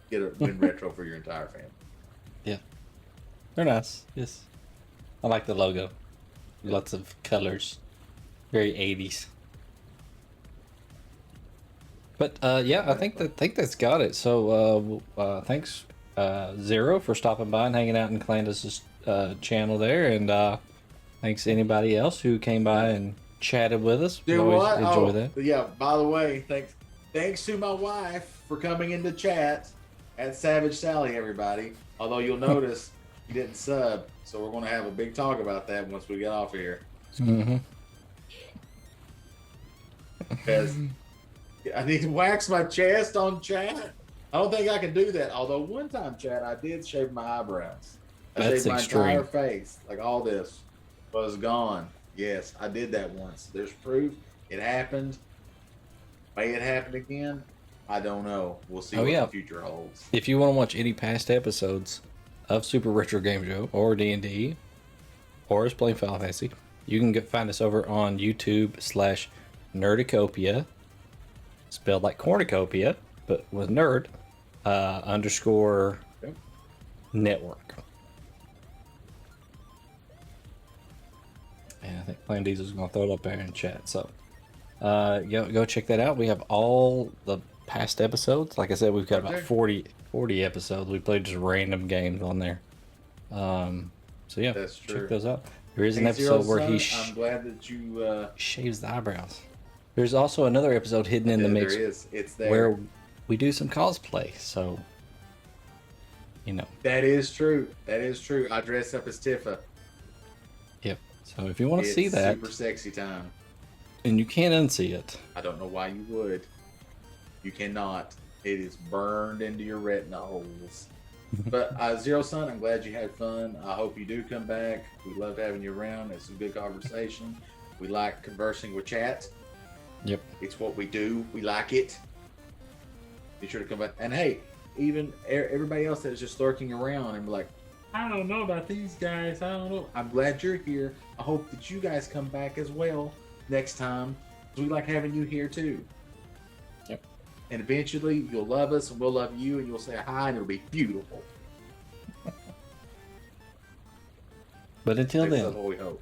Get a Win Retro for your entire family.
Yeah, they're nice. Yes, I like the logo. Lots of colors, very 80s. But yeah, I think that's got it. So thanks Zero for stopping by and hanging out in ClanDiesel's channel there, and thanks to anybody else who came by and chatted with us. We
Do
always
what?
enjoy that.
Yeah. By the way, thanks to my wife for coming into chat at Savage Sally. Everybody, although you'll notice you didn't sub, so we're going to have a big talk about that once we get off here.
Mm-hmm.
Because I need to wax my chest on chat. I don't think I can do that. Although one time, chat, I did shave my eyebrows. I
That's
shaved my
extreme.
entire face. Like all this was gone. Yes, I did that once. There's proof. It happened. May it happen again? I don't know. We'll see what the future holds.
If you want to watch any past episodes of Super Retro Game Show or D&D or us playing Final Fantasy, you can find us over on YouTube/Nerducopia, spelled like cornucopia, but with nerd, _ network. And I think ClanDiesel is going to throw it up there in chat. So go check that out. We have all the past episodes. Like I said, we've got about 40 episodes. We played just random games on there. So yeah,
That's true.
check those out. There is an
Hey, Zero
episode where he
Sun, I'm glad that you
shaves the eyebrows. There's also another episode hidden in the mix
there is. It's there.
where we do some cosplay. So, you know.
That is true. That is true. I dress up as Tifa.
Yep. So if you want to
It's
see that,
super sexy time.
and you can't unsee it.
I don't know why you would. You cannot. It is burned into your retina holes. But Zero Sun, I'm glad you had fun. I hope you do come back. We love having you around. It's a good conversation. We like conversing with chat.
Yep.
It's what we do. We like it. Be sure to come back. And hey, even everybody else that is just lurking around and be like, I don't know about these guys. I don't know. I'm glad you're here. I hope that you guys come back as well next time. We like having you here too.
Yep.
And eventually you'll love us and we'll love you and you'll say hi and it'll be beautiful.
But until
That's
then,
what we hope.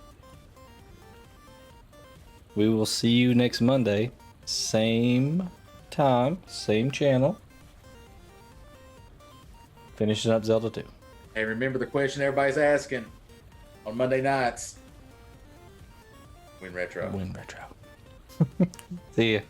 we will see you next Monday. Same time, same channel. Finishing up Zelda 2.
And remember the question everybody's asking on Monday nights. Win Retro.
Win Retro. See ya.